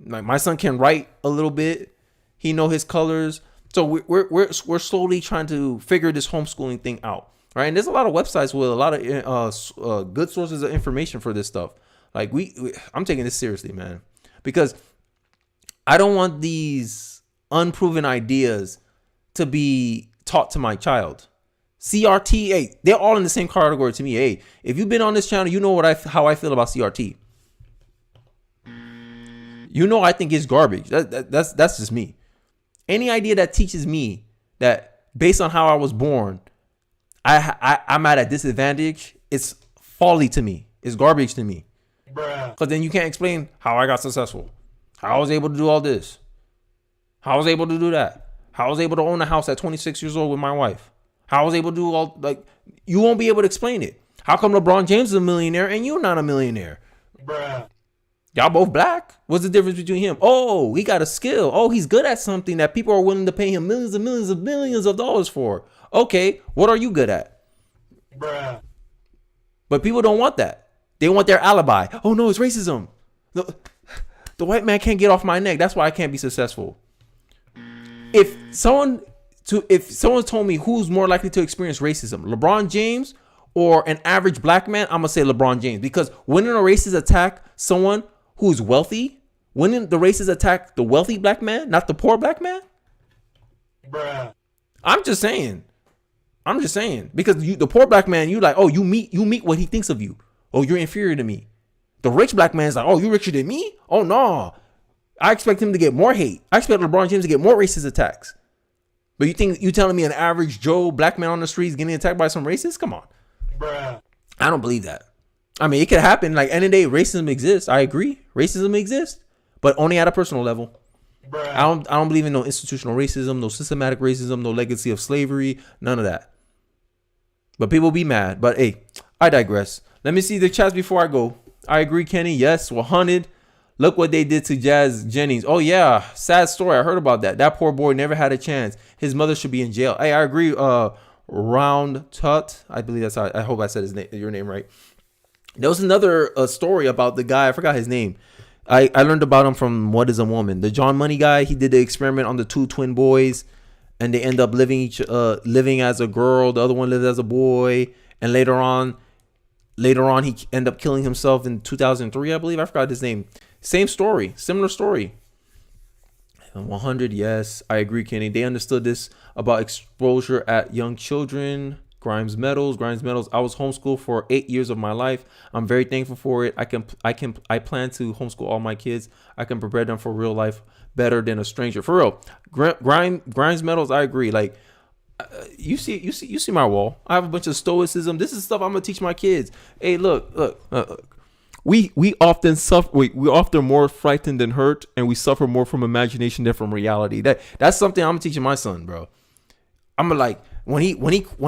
Like my son can write a little bit. He know his colors. So we're slowly trying to figure this homeschooling thing out. Right. And there's a lot of websites with a lot of good sources of information for this stuff. Like I'm taking this seriously, man, because I don't want these unproven ideas to be taught to my child. CRT, hey, they're all in the same category to me. Hey, if you've been on this channel, you know how I feel about CRT. You know I think it's garbage. That's just me. Any idea that teaches me that based on how I was born, I'm at a disadvantage, it's folly to me. It's garbage to me. Because then you can't explain how I got successful. How I was able to do all this. How I was able to do that. How I was able to own a house at 26 years old with my wife. How I was able to do all, like, you won't be able to explain it. How come LeBron James is a millionaire and you're not a millionaire? Y'all both black. What's the difference between him? Oh, he got a skill. Oh, he's good at something that people are willing to pay him millions and millions and millions of dollars for. Okay, what are you good at? But people don't want that. They want their alibi. Oh no, it's racism. The white man can't get off my neck. That's why I can't be successful. If someone told me who's more likely to experience racism, LeBron James or an average black man, I'm gonna say LeBron James, because when the racists attack someone who's wealthy, when the racists attack the wealthy black man, not the poor black man, I'm just saying, because the poor black man, you like, oh, you meet what he thinks of you. Oh, you're inferior to me. The rich black man's like, oh, you're richer than me? Oh no, I expect him to get more hate. I expect LeBron James to get more racist attacks. But you telling me an average Joe black man on the streets getting attacked by some racists? Come on. I don't believe that. I mean, it could happen. Like, end of the day, racism exists. I agree. Racism exists, but only at a personal level. I don't believe in no institutional racism, no systematic racism, no legacy of slavery, none of that. But people be mad. But hey, I digress. Let me see the chats before I go. I agree, Kenny. Yes, 100. Look what they did to Jazz Jennings. Oh yeah, sad story. I heard about that. That poor boy never had a chance. His mother should be in jail. Hey, I agree. Round Tut. I believe that's how. I hope I said your name right. There was another story about the guy. I forgot his name. I learned about him from What Is a Woman. The John Money guy. He did the experiment on the two twin boys, and they end up living as a girl. The other one lived as a boy, and later on, he ended up killing himself in 2003. I believe. I forgot his name. Same story, similar story. 100, yes, I agree, Kenny. They understood this about exposure at young children. Grimes Metals. I was homeschooled for 8 years of my life. I'm very thankful for it. I plan to homeschool all my kids. I can prepare them for real life better than a stranger. For real, Grimes Metals. I agree. Like, you see my wall. I have a bunch of stoicism. This is stuff I'm gonna teach my kids. Hey, look. We often suffer. We often more frightened than hurt, and we suffer more from imagination than from reality. That's something I'm teaching my son, bro. I'm like, when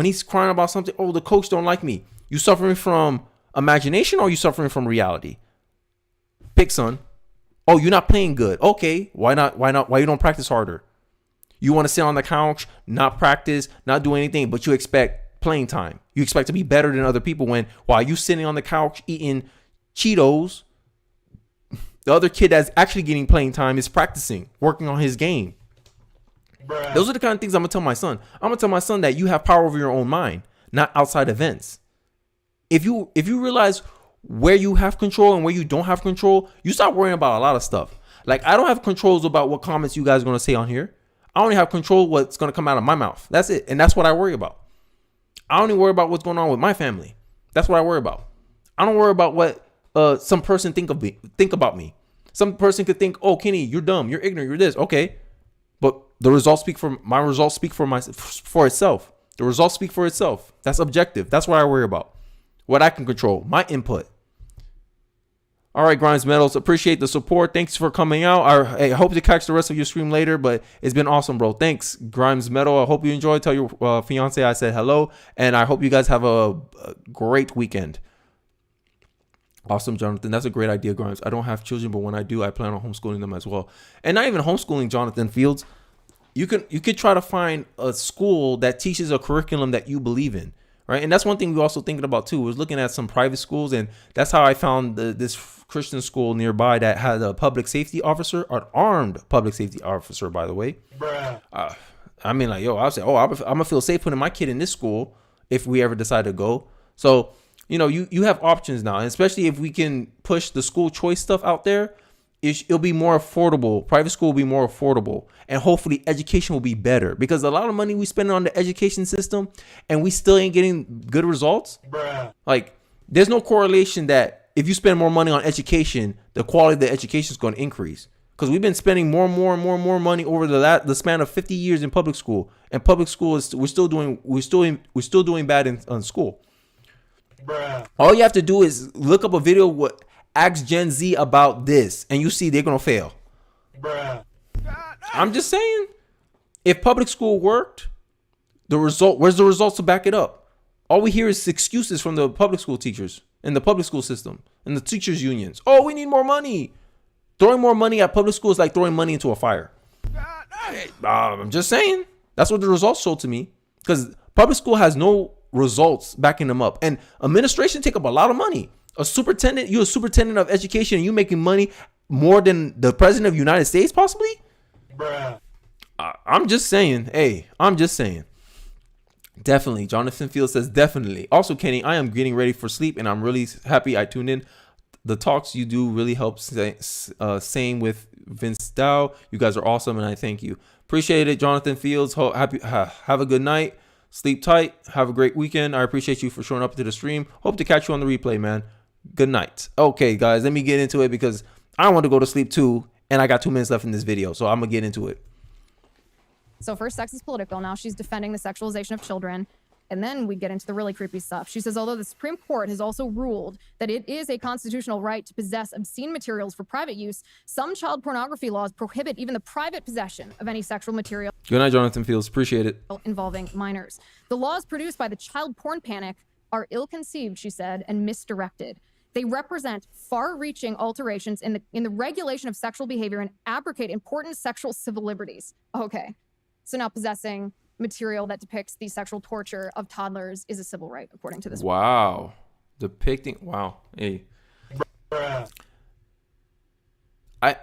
he's crying about something. Oh, the coach don't like me. You suffering from imagination or you suffering from reality? Pick, son. Oh, you're not playing good. Okay, why not? Why you don't practice harder? You want to sit on the couch, not practice, not do anything, but you expect playing time. You expect to be better than other people when while you sitting on the couch eating Cheetos, the other kid that's actually getting playing time is practicing, working on his game. Those are the kind of things I'm gonna tell my son. I'm gonna tell my son that you have power over your own mind, not outside events. If you realize where you have control and where you don't have control, you stop worrying about a lot of stuff. Like, I don't have controls about what comments you guys are gonna say on here. I only have control what's gonna come out of my mouth. That's it, and that's what I worry about. I only worry about what's going on with my family. That's what I worry about. I don't worry about what some person think about me. Some person could think, oh, Kenny, you're dumb, you're ignorant, you're this. Okay, but the results speak for my results speak for itself. The results speak for itself. That's objective. That's what I worry about. What I can control, my input. All right, Grimes Metals, appreciate the support. Thanks for coming out. I hope to catch the rest of your stream later, but it's been awesome, bro. Thanks, Grimes Metal. I hope you enjoyed. Tell your fiance I said hello, and I hope you guys have a great weekend. Awesome, Jonathan. That's a great idea, Grimes. I don't have children, but when I do, I plan on homeschooling them as well. And not even homeschooling, Jonathan Fields. You could try to find a school that teaches a curriculum that you believe in, right? And that's one thing we also thinking about too. Was looking at some private schools, and that's how I found this Christian school nearby that had a public safety officer, an armed public safety officer, by the way. I mean, like, yo, I'll say, oh, I'm gonna feel safe putting my kid in this school if we ever decide to go. So, you know, you have options now, and especially if we can push the school choice stuff out there, it'll be more affordable. Private school will be more affordable, and hopefully education will be better, because a lot of money we spend on the education system and we still ain't getting good results. Like, there's no correlation that if you spend more money on education, the quality of the education is going to increase, because we've been spending more and more money over the span of 50 years in public school, and public school is we're still doing bad in school. All you have to do is look up a video ask Gen Z about this, and you see they're gonna fail. I'm just saying, if public school worked, where's the results to back it up? All we hear is excuses from the public school teachers and the public school system and the teachers unions. Oh, we need more money. Throwing more money at public school is like throwing money into a fire. I'm just saying, that's what the results show to me, because public school has no results backing them up, and administration take up a lot of money. You're a superintendent of education, and you making money more than the president of the United States, possibly. I'm just saying. Definitely. Jonathan Fields says definitely. Also, Kenny, I am getting ready for sleep, and I'm really happy I tuned in. The talks you do really help. Same with Vince Dow. You guys are awesome, and I thank you. Appreciate it, Jonathan Fields. Have a good night. Sleep tight. Have a great weekend. I appreciate you for showing up to the stream. Hope to catch you on the replay, man. Good night. Okay, guys, let me get into it, because I want to go to sleep too, and I got 2 minutes left in this video, so I'm gonna get into it. So first, sex is political. Now she's defending the sexualization of children. And then we get into the really creepy stuff. She says, although the Supreme Court has also ruled that it is a constitutional right to possess obscene materials for private use, some child pornography laws prohibit even the private possession of any sexual material. Good night, Jonathan Fields. Appreciate it. Involving minors. The laws produced by the child porn panic are ill-conceived, she said, and misdirected. They represent far-reaching alterations in the regulation of sexual behavior and abrogate important sexual civil liberties. Okay, so now possessing material that depicts the sexual torture of toddlers is a civil right, according to this. Wow. Wow. Hey. I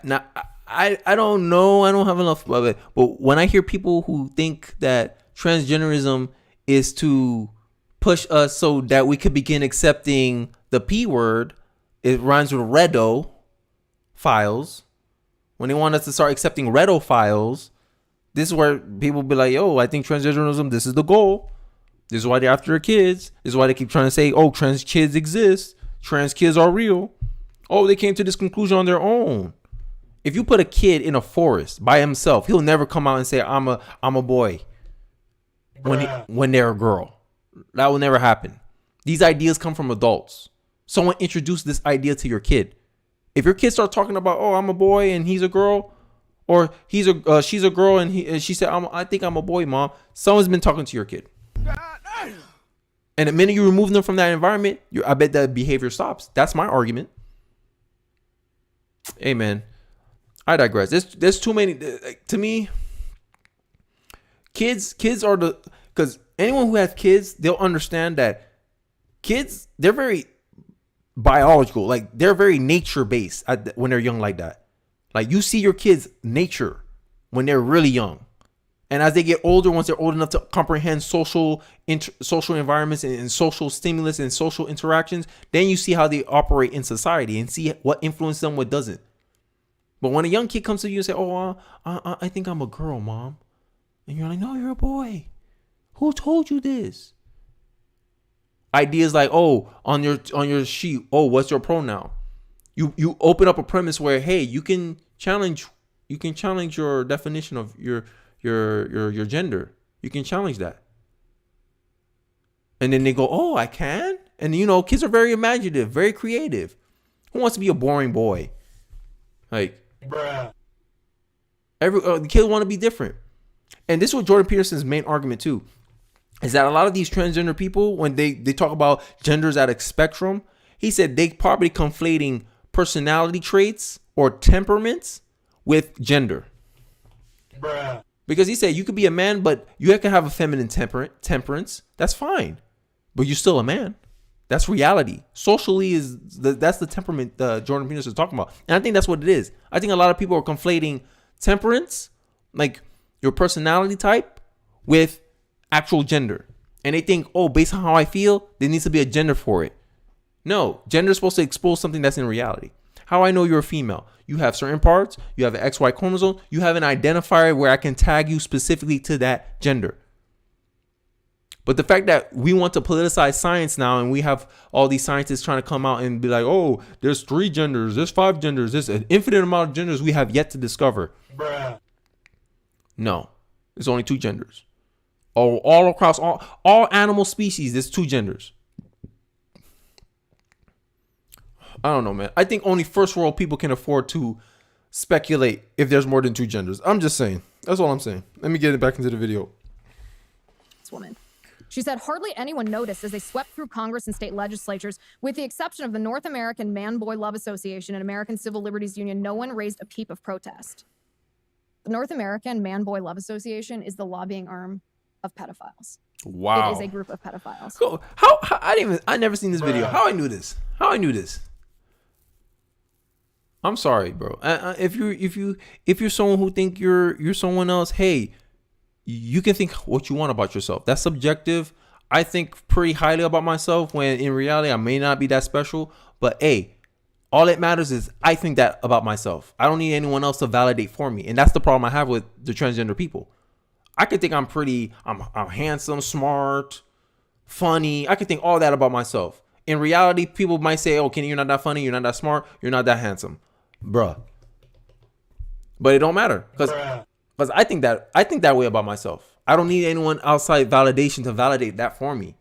don't know. I don't have enough of it. But when I hear people who think that transgenderism is to push us so that we could begin accepting the P word, it rhymes with redo files. When they want us to start accepting redo files, this is where people be like, yo, I think transgenderism, this is the goal. This is why they're after their kids. This is why they keep trying to say, oh, trans kids exist. Trans kids are real. Oh, they came to this conclusion on their own. If you put a kid in a forest by himself, he'll never come out and say, I'm a boy when they're a girl. That will never happen. These ideas come from adults. Someone introduced this idea to your kid. If your kid starts talking about, oh, I'm a boy and he's a girl, or she's a girl and she said, I think I'm a boy, mom. Someone's been talking to your kid. And the minute you remove them from that environment, I bet that behavior stops. That's my argument. Hey, man, I digress. There's too many. To me, kids are because anyone who has kids, they'll understand that kids, they're very biological. Like, they're very nature based when they're young like that. Like, you see your kids' nature when they're really young. And as they get older, once they're old enough to comprehend social environments and social stimulus and social interactions, then you see how they operate in society and see what influences them, what doesn't. But when a young kid comes to you and say, oh, I think I'm a girl, mom. And you're like, no, you're a boy. Who told you this? Ideas like, oh, on your sheet, oh, what's your pronoun? You open up a premise where, hey, you can challenge your definition of your gender. You can challenge that. And then they go, oh, I can? And kids are very imaginative, very creative. Who wants to be a boring boy? Like, the kids want to be different. And this was Jordan Peterson's main argument too, is that a lot of these transgender people, when they talk about genders at a spectrum, he said they probably conflating personality traits or temperaments with gender. Because he said you could be a man, but you can have a feminine temperance. That's fine, but you're still a man. That's reality. Socially that's the temperament Jordan Peterson is talking about. And I think that's what it is. I think a lot of people are conflating temperance, like your personality type, with actual gender. And they think, oh, based on how I feel, there needs to be a gender for it. No, gender is supposed to expose something that's in reality. How I know you're a female? You have certain parts. You have an XY chromosome. You have an identifier where I can tag you specifically to that gender. But the fact that we want to politicize science now, and we have all these scientists trying to come out and be like, oh, there's 3 genders, there's 5 genders, there's an infinite amount of genders we have yet to discover. Bruh. No, there's only 2 genders. All across all animal species, there's 2 genders. I don't know, man. I think only first world people can afford to speculate if there's more than 2 genders. I'm just saying. That's all I'm saying. Let me get it back into the video. This woman. She said hardly anyone noticed as they swept through Congress and state legislatures, with the exception of the North American Man-Boy Love Association and American Civil Liberties Union. No one raised a peep of protest. The North American Man-Boy Love Association is the lobbying arm of pedophiles. Wow. It is a group of pedophiles. So I never seen this video. How I knew this? I'm sorry, bro. If you're someone who think you're someone else, hey, you can think what you want about yourself. That's subjective. I think pretty highly about myself when in reality I may not be that special. But hey, all it matters is I think that about myself. I don't need anyone else to validate for me. And that's the problem I have with the transgender people. I could think I'm handsome, smart, funny. I could think all that about myself. In reality, people might say, oh, Kenny, you're not that funny, you're not that smart, you're not that handsome. Bruh. But it don't matter. Because I think that way about myself. I don't need anyone outside validation to validate that for me.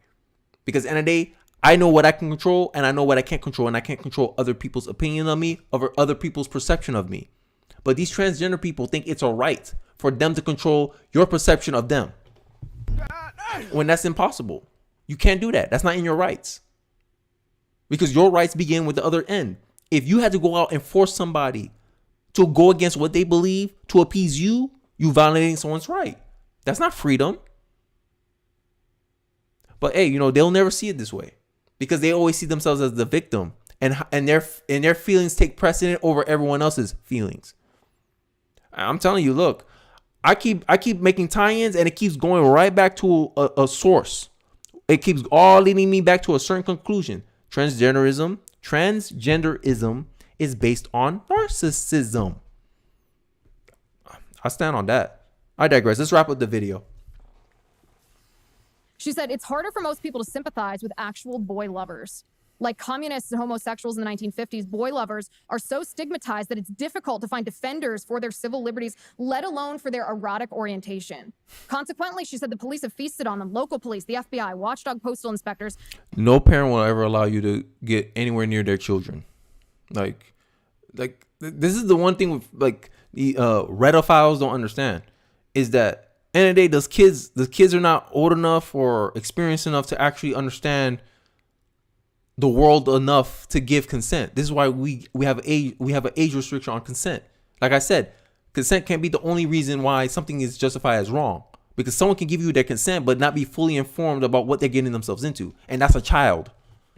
Because at the end of the day, I know what I can control and I know what I can't control. And I can't control other people's opinion of me or other people's perception of me. But these transgender people think it's all right for them to control your perception of them. When that's impossible. You can't do that. That's not in your rights. Because your rights begin with the other end. If you had to go out and force somebody to go against what they believe to appease you, you violating someone's right. That's not freedom. But hey, they'll never see it this way because they always see themselves as the victim, and their feelings take precedent over everyone else's feelings. I'm telling you, look, I keep making tie-ins and it keeps going right back to a source. It keeps all leading me back to a certain conclusion. Transgenderism is based on narcissism. I stand on that. I digress. Let's wrap up the video. She said it's harder for most people to sympathize with actual boy lovers. Like communists and homosexuals in the 1950s, boy lovers are so stigmatized that it's difficult to find defenders for their civil liberties, let alone for their erotic orientation. Consequently, she said the police have feasted on them, local police, the FBI, watchdog postal inspectors. No parent will ever allow you to get anywhere near their children. Like this is the one thing with the redophiles don't understand is that end of the day, the kids are not old enough or experienced enough to actually understand the world enough to give consent. This is why we have an age restriction on consent. Like I said, consent can't be the only reason why something is justified as wrong, because someone can give you their consent but not be fully informed about what they're getting themselves into, and that's a child.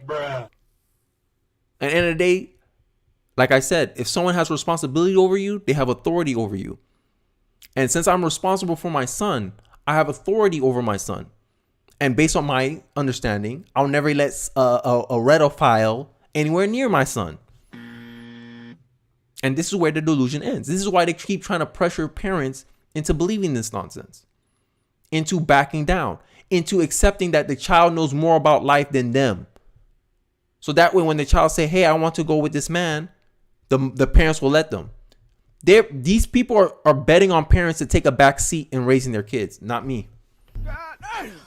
Bruh. At the end of the day, like I said, if someone has responsibility over you, they have authority over you. And since I'm responsible for my son, I have authority over my son. And based on my understanding, I'll never let a redophile anywhere near my son. And this is where the delusion ends. This is why they keep trying to pressure parents into believing this nonsense, into backing down, into accepting that the child knows more about life than them. So that way, when the child say, hey, I want to go with this man, the parents will let them. These people are betting on parents to take a back seat in raising their kids, not me.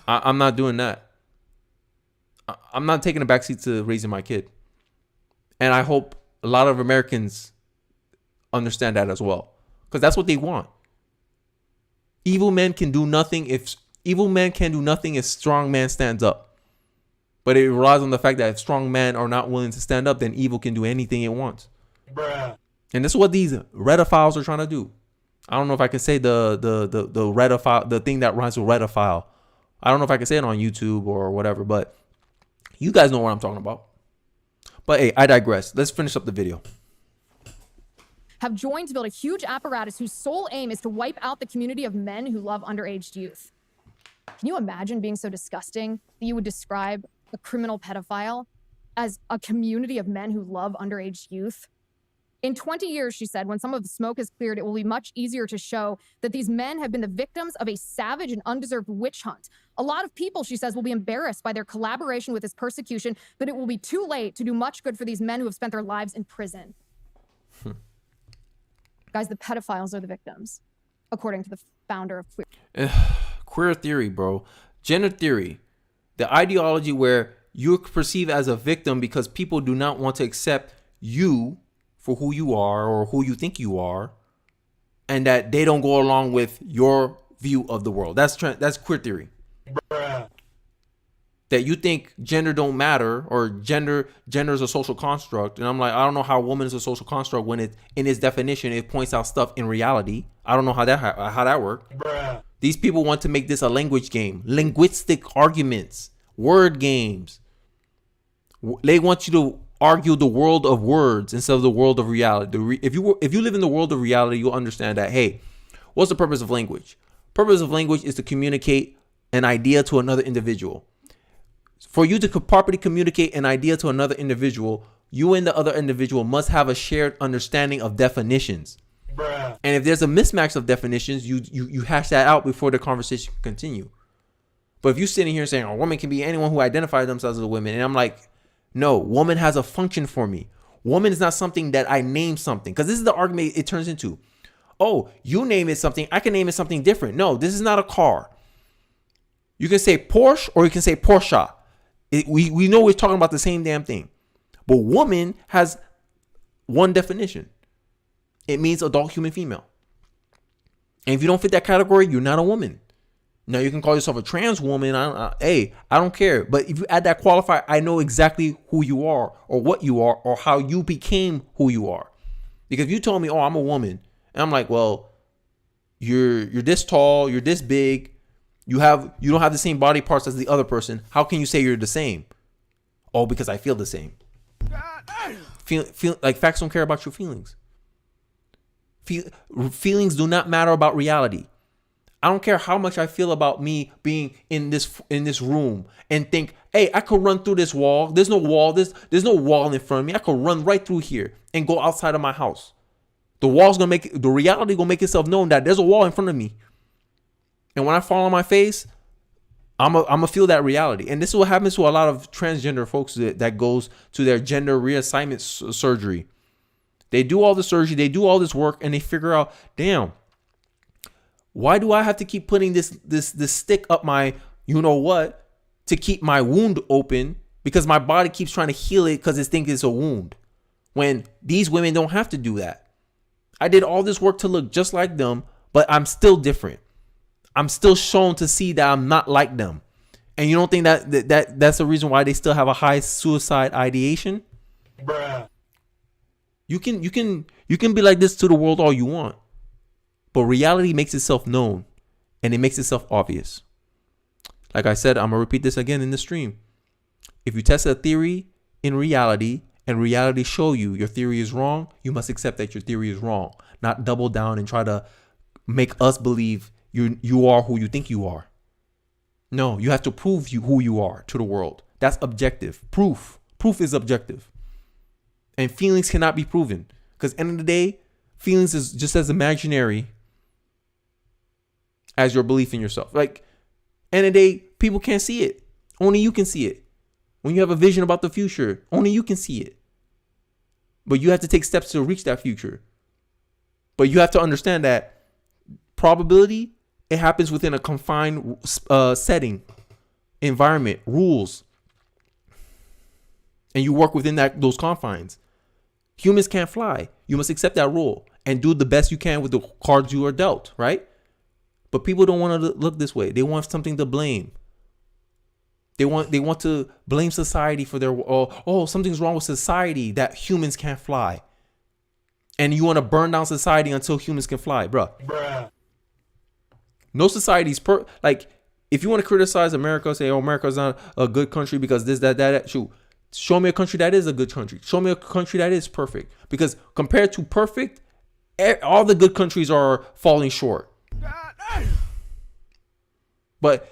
I'm not doing that. I'm not taking a back seat to raising my kid. And I hope a lot of Americans understand that as well, because that's what they want. Evil men can do nothing if strong man stands up. But it relies on the fact that if strong men are not willing to stand up, then evil can do anything it wants. Bruh. And this is what these redophiles are trying to do. I don't know if I can say the redophile, the thing that rhymes with redophile. I don't know if I can say it on YouTube or whatever, but you guys know what I'm talking about. But hey, I digress. Let's finish up the video. Have joined to build a huge apparatus whose sole aim is to wipe out the community of men who love underage youth. Can you imagine being so disgusting that you would describe a criminal pedophile as a community of men who love underage youth? In 20 years, she said, when some of the smoke is cleared, it will be much easier to show that these men have been the victims of a savage and undeserved witch hunt. A lot of people, she says, will be embarrassed by their collaboration with this persecution, but it will be too late to do much good for these men who have spent their lives in prison. Guys, the pedophiles are the victims, according to the founder of Queer. Queer theory, bro. Gender theory. The ideology where you're perceived as a victim because people do not want to accept you for who you are or who you think you are, and that they don't go along with your view of the world. That's queer theory. Bruh. That you think gender don't matter, or gender is a social construct. And I'm like, I don't know how woman is a social construct when it, in its definition, it points out stuff in reality. I don't know how that works. Bruh. These people want to make this a language game, linguistic arguments, word games. They want you to argue the world of words instead of the world of reality. If you live in the world of reality, you'll understand that, hey, what's the purpose of language? Purpose of language is to communicate an idea to another individual. For you to properly communicate an idea to another individual, you and the other individual must have a shared understanding of definitions. Bruh. And if there's a mismatch of definitions, you hash that out before the conversation can continue. But if you're sitting here saying a woman can be anyone who identifies themselves as a woman, and I'm like, no, woman has a function for me. Woman is not something that I name something. Because this is the argument it turns into. Oh, you name it something, I can name it something different. No, this is not a car. You can say Porsche or you can say Porsche. We know we're talking about the same damn thing. But woman has one definition. It means adult human female. And if you don't fit that category, you're not a woman. Now, you can call yourself a trans woman. I don't care. But if you add that qualifier, I know exactly who you are or what you are or how you became who you are. Because if you told me, oh, I'm a woman, and I'm like, well, you're this tall, you're this big, you don't have the same body parts as the other person. How can you say you're the same? Oh, because I feel the same. Feel like facts don't care about your feelings. Feelings do not matter about reality. I don't care how much I feel about me being in this room and think, hey, I could run through this wall. There's no wall. There's no wall in front of me. I could run right through here and go outside of my house. The reality gonna make itself known that there's a wall in front of me. And when I fall on my face, I'm gonna feel that reality. And this is what happens to a lot of transgender folks that goes to their gender reassignment surgery. They do all the surgery, they do all this work, and they figure out, damn, why do I have to keep putting this stick up my you know what to keep my wound open? Because my body keeps trying to heal it because it thinks it's a wound. When these women don't have to do that. I did all this work to look just like them, but I'm still different. I'm still shown to see that I'm not like them. And you don't think that's the reason why they still have a high suicide ideation? Bruh. You can be like this to the world all you want. But reality makes itself known and it makes itself obvious. Like I said, I'm going to repeat this again in the stream. If you test a theory in reality and reality show you your theory is wrong, you must accept that your theory is wrong. Not double down and try to make us believe you are who you think you are. No, you have to prove who you are to the world. That's objective. Proof is objective. And feelings cannot be proven. Because at the end of the day, feelings is just as imaginary as your belief in yourself. Like, end of the day, people can't see it. Only you can see it. When you have a vision about the future, only you can see it. But you have to take steps to reach that future. But you have to understand that probability, it happens within a confined setting, environment, rules. And you work within those confines. Humans can't fly. You must accept that rule and do the best you can with the cards you are dealt, right? But people don't want to look this way. They want something to blame. They want to blame society for their something's wrong with society that humans can't fly. And you want to burn down society until humans can fly, bruh. No society's like, if you want to criticize America, say, oh, America's not a good country because this, that, shoot. Show me a country that is a good country. Show me a country that is perfect. Because compared to perfect, all the good countries are falling short. But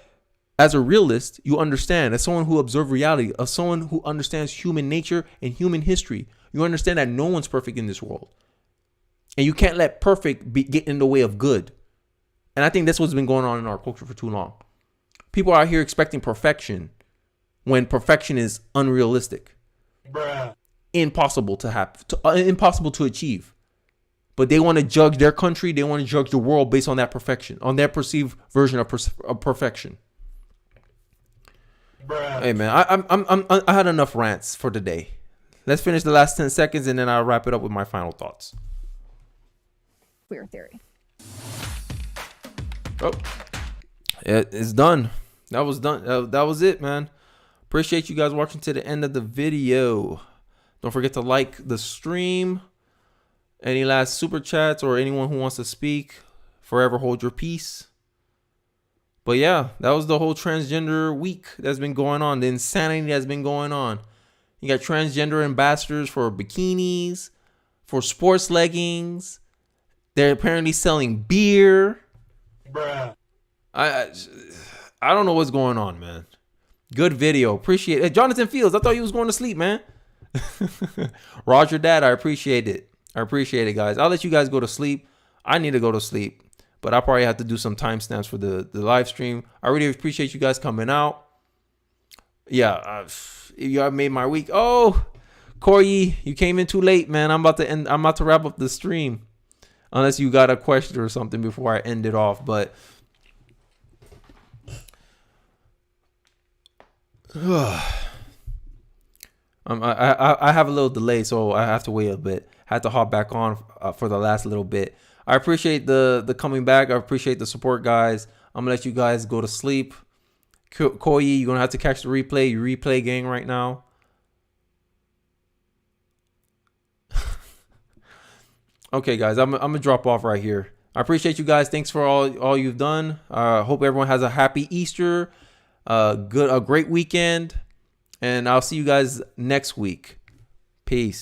as a realist, you understand, as someone who observes reality, as someone who understands human nature and human history, you understand that no one's perfect in this world. And you can't let perfect get in the way of good. And I think that's what's been going on in our culture for too long. People are out here expecting perfection when perfection is unrealistic. Bruh. Impossible to have, impossible to achieve. But they want to judge their country. They want to judge the world based on that perfection, on their perceived version of perfection. Bruh. Hey man, I had enough rants for today. Let's finish the last 10 seconds and then I'll wrap it up with my final thoughts. Queer theory. Oh, it's done. That was done. That was it, man. Appreciate you guys watching to the end of the video. Don't forget to like the stream. Any last super chats or anyone who wants to speak, forever hold your peace. But yeah, that was the whole transgender week that's been going on. The insanity that's been going on. You got transgender ambassadors for bikinis, for sports leggings. They're apparently selling beer. Bruh. I don't know what's going on, man. Good video. Appreciate it. Hey, Jonathan Fields, I thought you was going to sleep, man. Roger Dad, I appreciate it. I appreciate it, guys. I'll let you guys go to sleep. I need to go to sleep, but I'll probably have to do some timestamps for the live stream. I really appreciate you guys coming out. Yeah, you have made my week. Oh, Corey, you came in too late, man. I'm about to wrap up the stream, unless you got a question or something before I end it off. But I have a little delay, so I have to wait a bit. Had to hop back on for the last little bit. I appreciate the coming back. I appreciate the support, guys. I'm gonna let you guys go to sleep. Koyi, you're gonna have to catch the replay. You replay gang right now. Okay, guys, I'm gonna drop off right here. I appreciate you guys. Thanks for all you've done. Hope everyone has a happy Easter, a great weekend, and I'll see you guys next week. Peace.